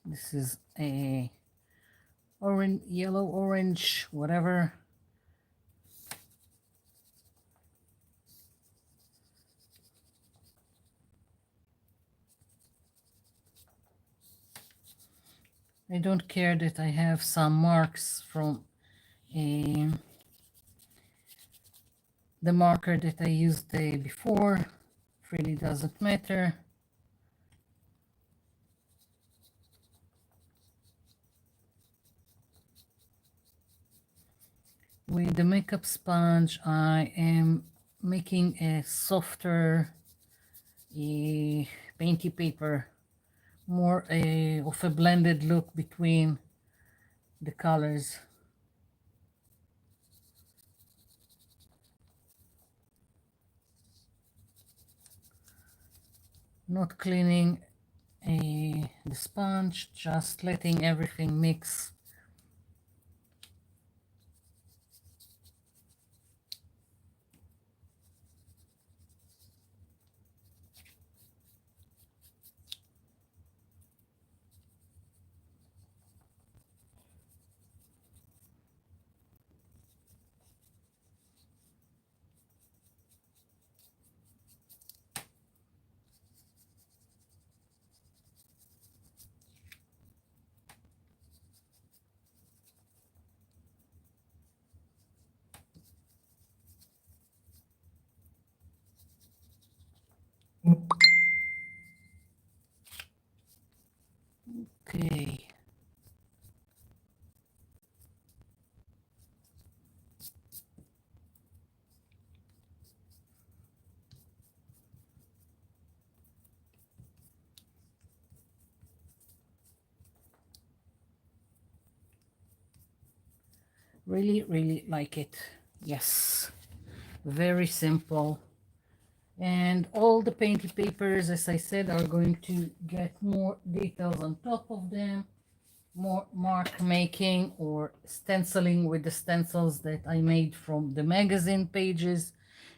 This is a orange, yellow, orange, whatever. I don't care that I have some marks from the marker that I used before. It really doesn't matter. With the makeup sponge, I am making a softer painty paper, more of a blended look between the colors. not cleaning the sponge, just letting everything mix. Okay. Really, really like it. Yes. Very simple. And all the painted papers, as I said, are going to get more details on top of them, more mark making or stenciling with the stencils that I made from the magazine pages.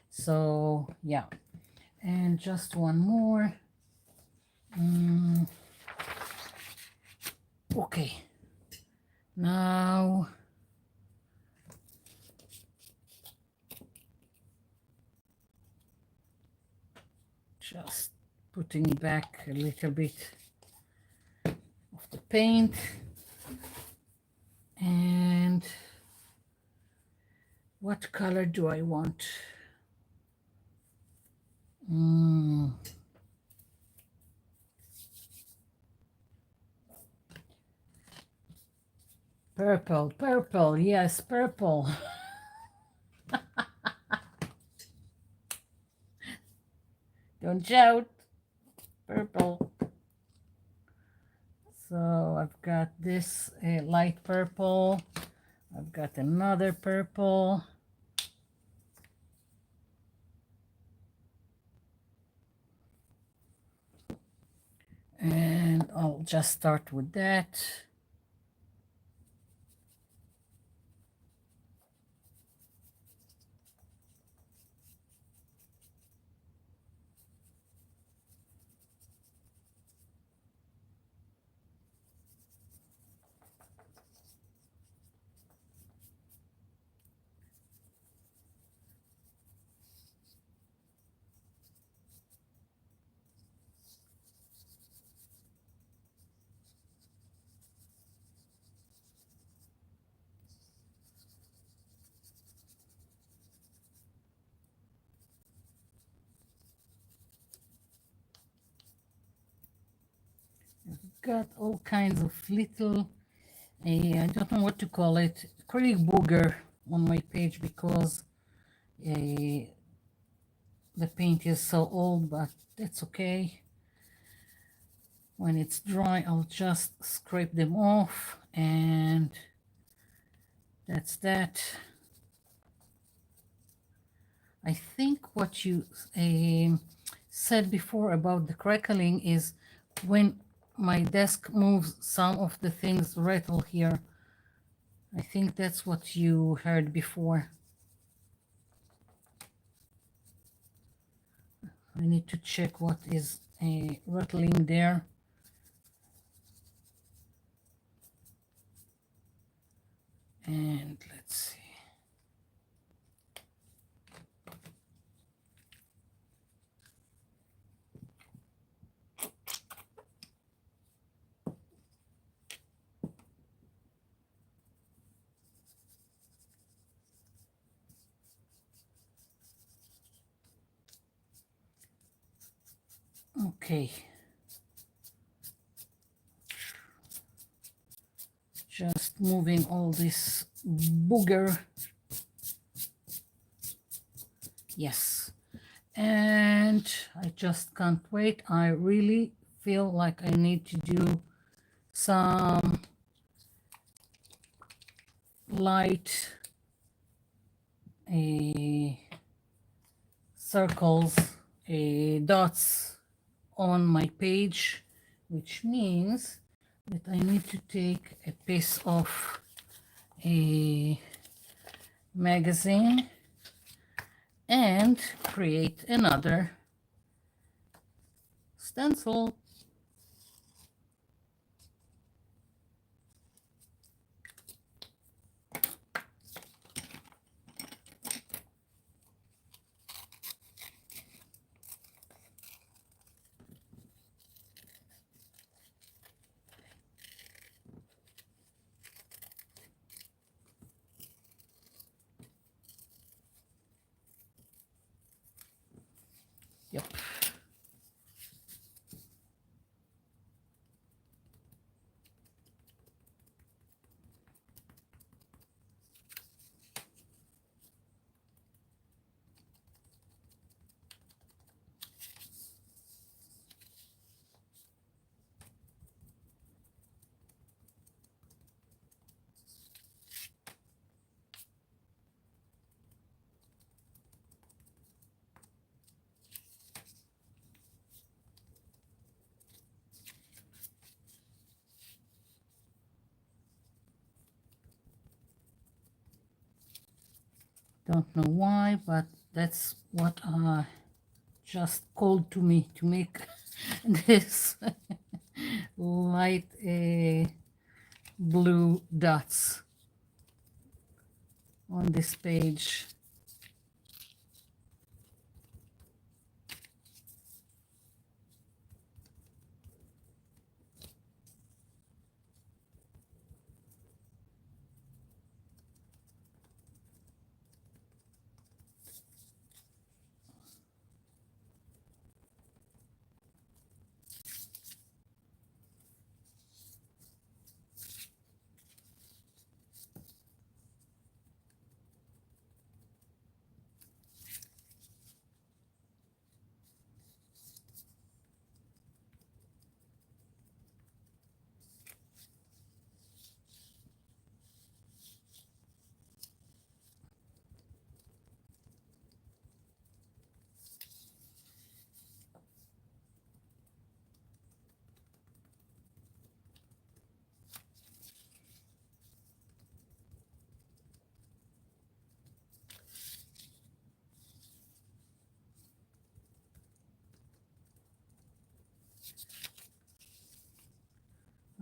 So yeah, and just one more. Okay, now just putting back a little bit of the paint, and what color do I want? Purple, purple, yes, purple. Don't shout. Purple. So I've got this light purple. I've got another purple. And I'll just start with that. Got all kinds of little, I don't know what to call it, acrylic booger on my page because the paint is so old, but that's okay. When it's dry, I'll just scrape them off, and that's that. I think what you said before about the crackling is when my desk moves, some of the things rattle here. I think that's what you heard before. I need to check what is rattling there. And let's see. Okay. Just moving all this booger. Yes. And I just can't wait. I really feel like I need to do some light circles, dots on my page, which means that I need to take a piece of a magazine and create another stencil. Yep. Don't know why, but that's what just called to me to make this light blue dots on this page.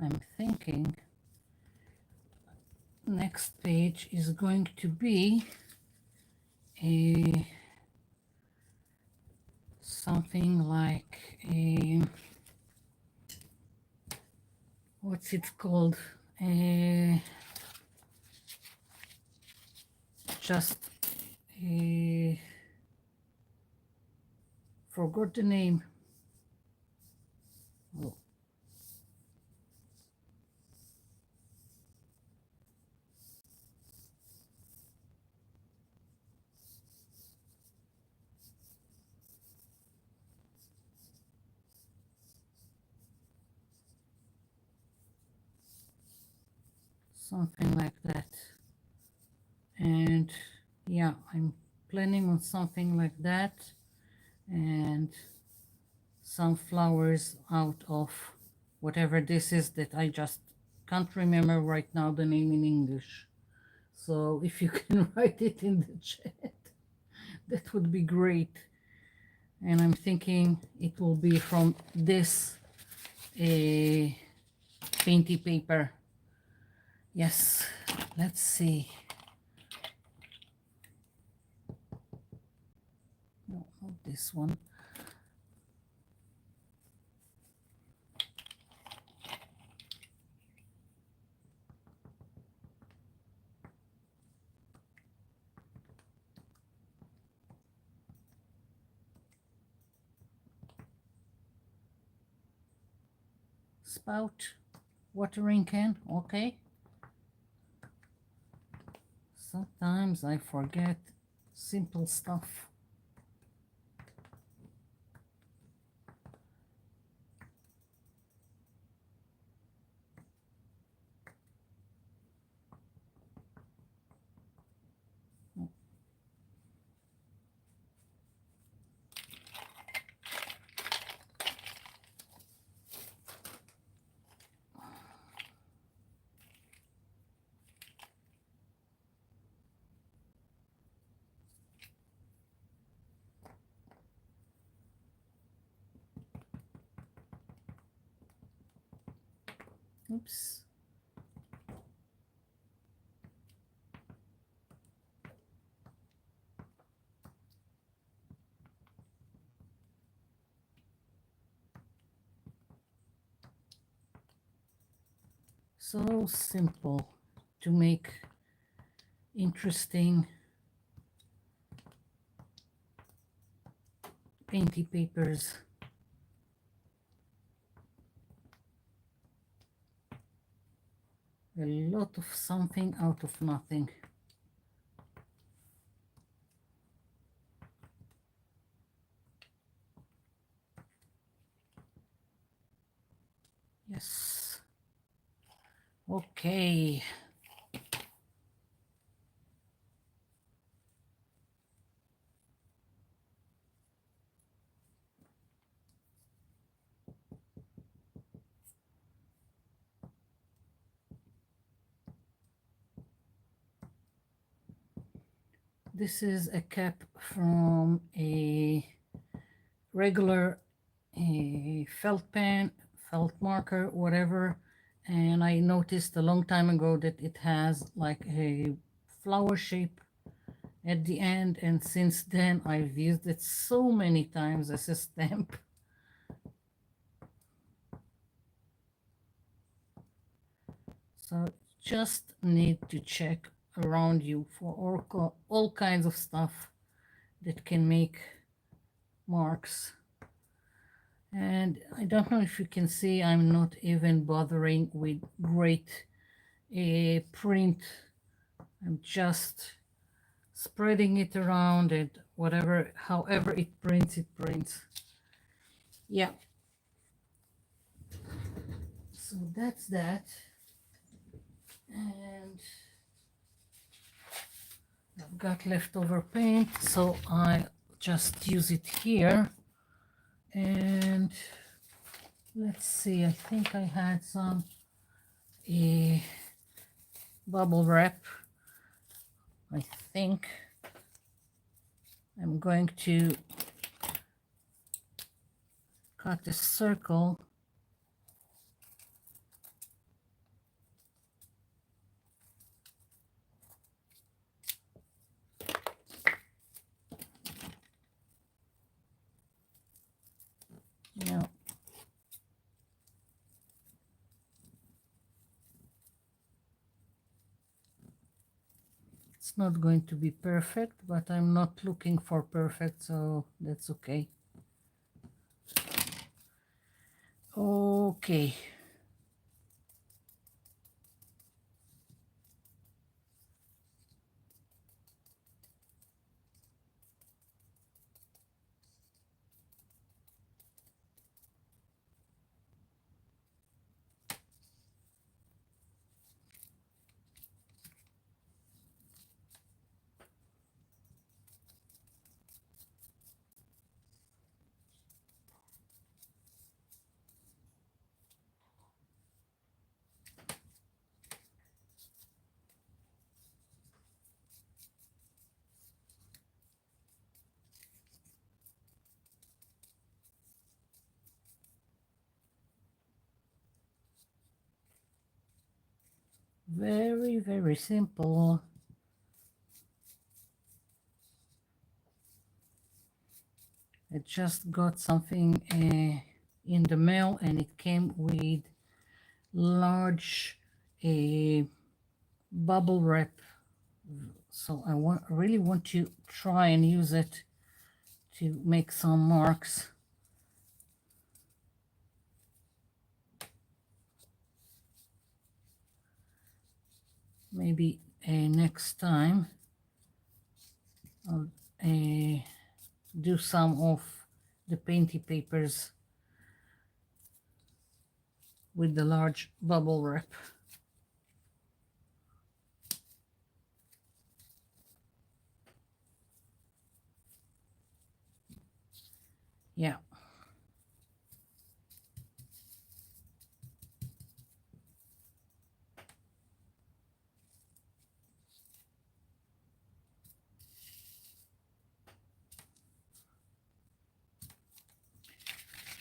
I'm thinking next page is going to be a something like a, what's it called, a just a, forgot the name. Oh. Something like that. And yeah, I'm planning on something like that, and some flowers out of whatever this is that I just can't remember right now the name in English. So if you can write it in the chat, that would be great. And I'm thinking it will be from this painty paper. Yes, let's see. No, not this one. Spout, watering can, okay. Sometimes I forget simple stuff. Oops. So simple to make interesting painty papers. A lot of something out of nothing. Yes. Okay. This is a cap from a regular felt pen, felt marker, whatever. And I noticed a long time ago that it has like a flower shape at the end. And since then, I've used it so many times as a stamp. So just need to check around you for all kinds of stuff that can make marks. And I don't know if you can see, I'm not even bothering with great print. I'm just spreading it around and whatever, however it prints, it prints. Yeah. So that's that. And I've got leftover paint, so I just use it here. And let's see, I think I had some bubble wrap. I think I'm going to cut a circle. Yeah. It's not going to be perfect, but I'm not looking for perfect, so that's okay. Okay. Very, very simple. I just got something in the mail and it came with large bubble wrap. So I really want to try and use it to make some marks. Maybe next time I'll do some of the painty papers with the large bubble wrap. Yeah.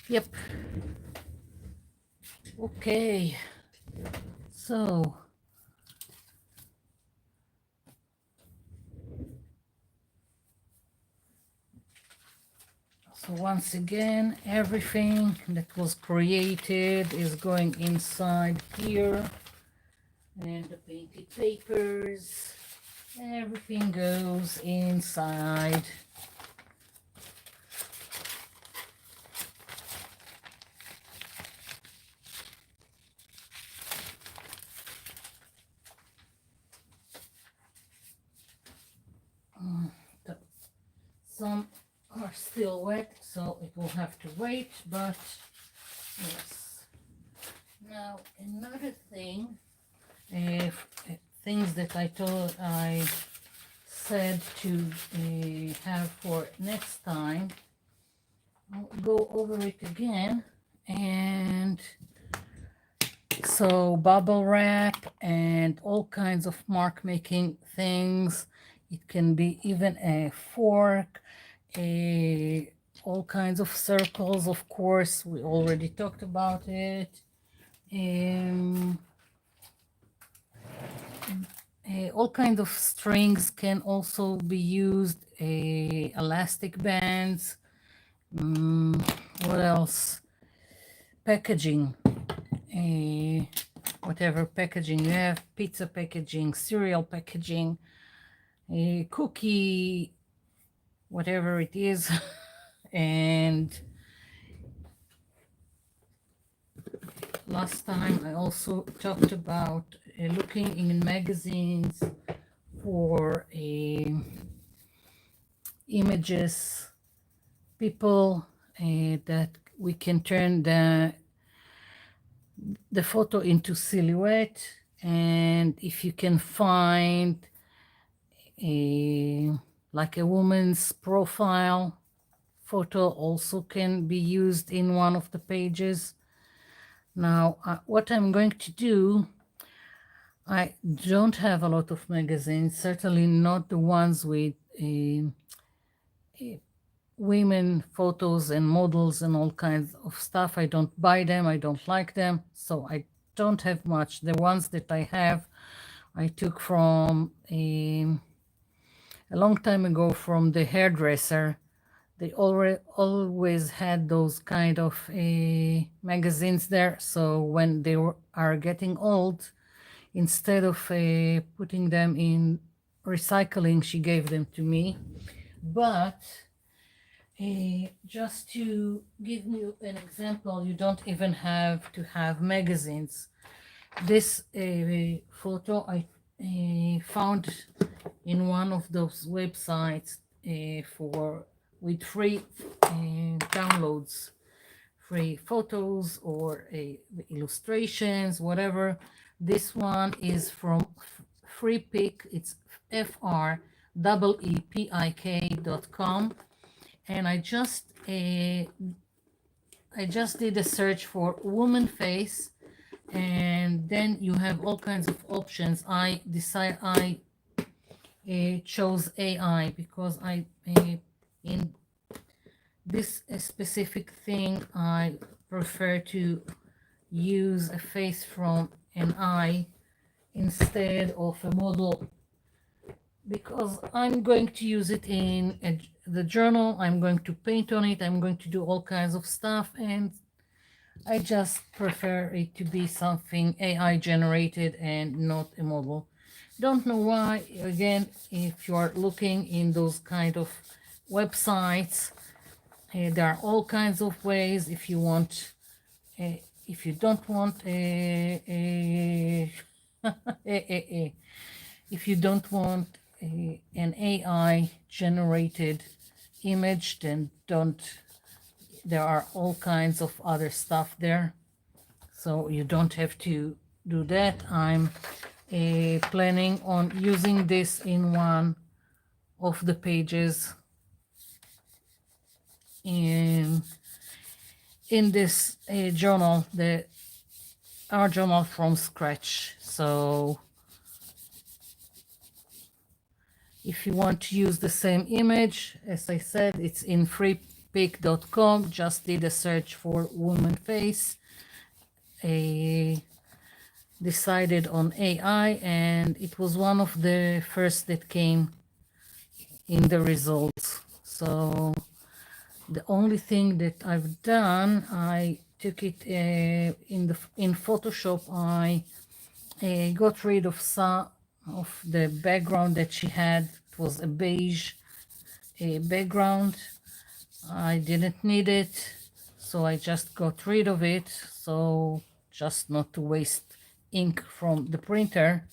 Yep. Okay. So once again, everything that was created is going inside here, and the painted papers, everything goes inside. Some are still wet, so it will have to wait, but yes. Now another thing, if things that I said to have for next time, I'll go over it again. And so bubble wrap and all kinds of mark making things. It can be even a fork, all kinds of circles, of course, we already talked about it. All kinds of strings can also be used, elastic bands. What else? Packaging, whatever packaging you have, pizza packaging, cereal packaging, cookie, whatever it is. And last time I also talked about looking in magazines for images, people that we can turn the photo into silhouette. And if you can find like a woman's profile photo, also can be used in one of the pages. Now, what I'm going to do, I don't have a lot of magazines, certainly not the ones with women photos and models and all kinds of stuff. I don't buy them, I don't like them, so I don't have much. The ones that I have, I took from a long time ago from the hairdresser. They always had those kind of magazines there. So when they are getting old, instead of putting them in recycling, she gave them to me. But just to give you an example, you don't even have to have magazines. This photo I found in one of those websites with free downloads, free photos or illustrations, whatever. This one is from Free Pick. It's FREEPIK.com, and I just did a search for woman face, and then you have all kinds of options. I chose AI because in this specific thing I prefer to use a face from an eye instead of a model, because I'm going to use it in the journal. I'm going to paint on it, I'm going to do all kinds of stuff, and I just prefer it to be something AI generated and not a model. Don't know why. Again, if you are looking in those kind of websites, there are all kinds of ways. If you want, if you don't want if you don't want an AI generated image, then don't. There are all kinds of other stuff there, so you don't have to do that. I'm planning on using this in one of the pages in this journal, our journal from scratch. So if you want to use the same image, as I said, it's in freepick.com. Just did a search for woman face. decided on AI, and it was one of the first that came in the results. So the only thing that I've done, I took it in Photoshop. I got rid of some of the background that she had. It was a beige background. I didn't need it, so I just got rid of it, so just not to waste ink from the printer.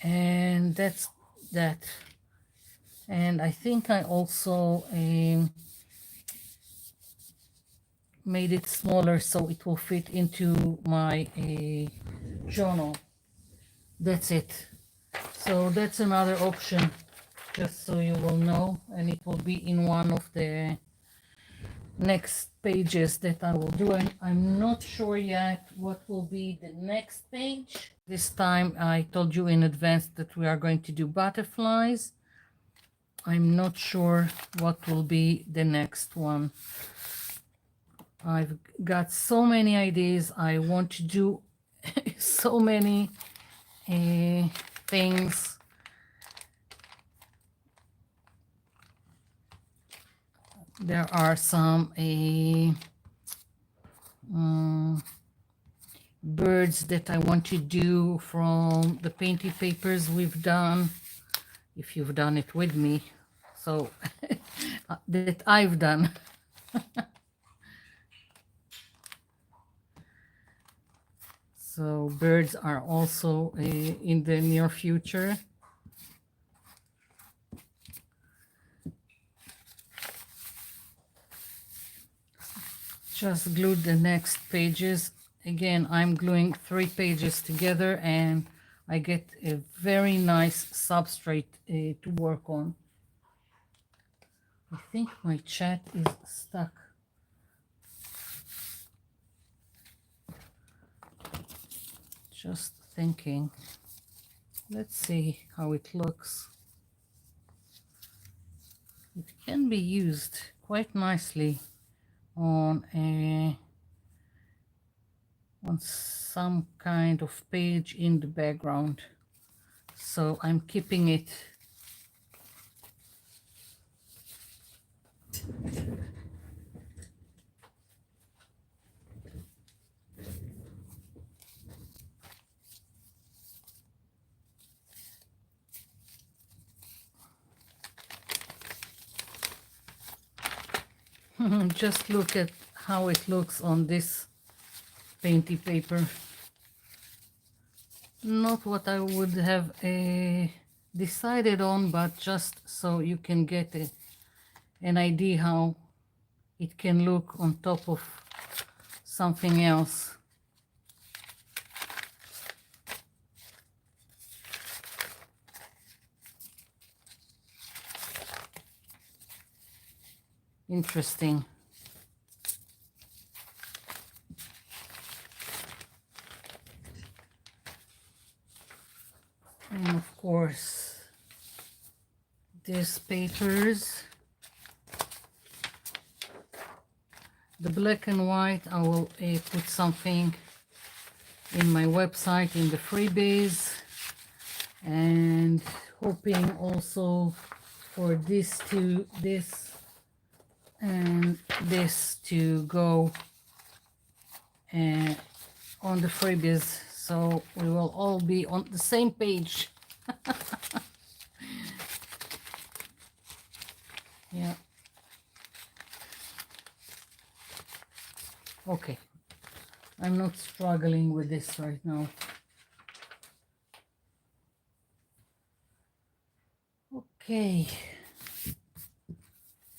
And that's that. And I think I also made it smaller so it will fit into my journal. That's it. So that's another option, just so you will know, and it will be in one of the next pages that I will do. I'm not sure yet what will be the next page. This time I told you in advance that we are going to do butterflies. I'm not sure what will be the next one. I've got so many ideas. I want to do so many things. There are some birds that I want to do from the painted papers we've done, if you've done it with me, so that I've done. So birds are also in the near future. Just glued the next pages. Again, I'm gluing 3 pages together and I get a very nice substrate to work on. I think my chat is stuck. Just thinking. Let's see how it looks. It can be used quite nicely on some kind of page in the background. So I'm keeping it. Just look at how it looks on this painted paper. Not what I would have decided on, but just so you can get an idea how it can look on top of something else. Interesting. And of course, these papers, the black and white, I will put something in my website in the freebies, and hoping also for this and this to go on the freebies, so we will all be on the same page. Yeah. Okay. I'm not struggling with this right now. Okay.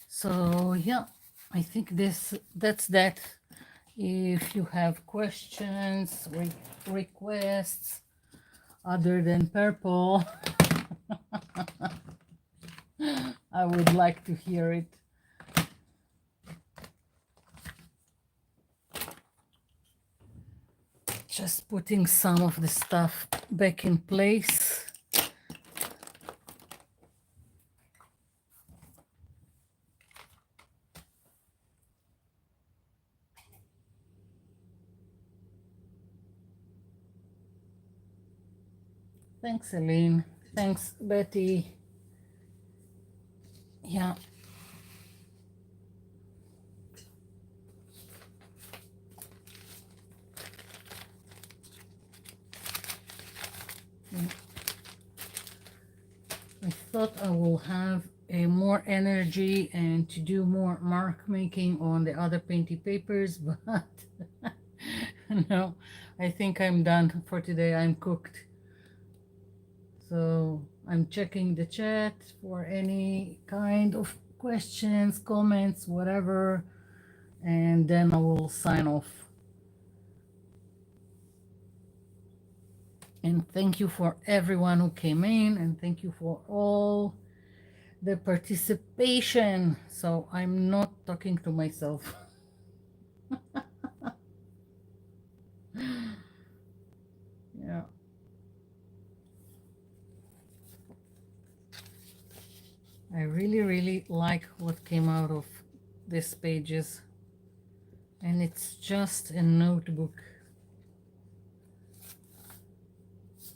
So yeah, I think that's that. If you have questions, requests other than purple, I would like to hear it. Just putting some of the stuff back in place. Thanks, Celine. Thanks, Betty. Yeah. I thought I will have a more energy and to do more mark making on the other painty papers, but no, I think I'm done for today. I'm cooked. So I'm checking the chat for any kind of questions, comments, whatever, and then I will sign off. And thank you for everyone who came in, and thank you for all the participation. So I'm not talking to myself. Yeah. I really like what came out of these pages. And it's just a notebook.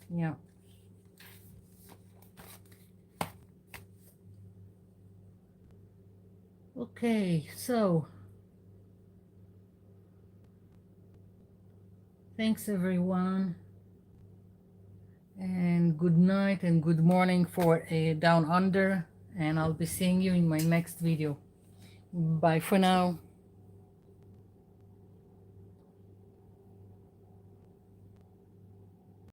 Yeah. Okay, so thanks everyone. And good night and good morning for a down under. And I'll be seeing you in my next video. Bye for now.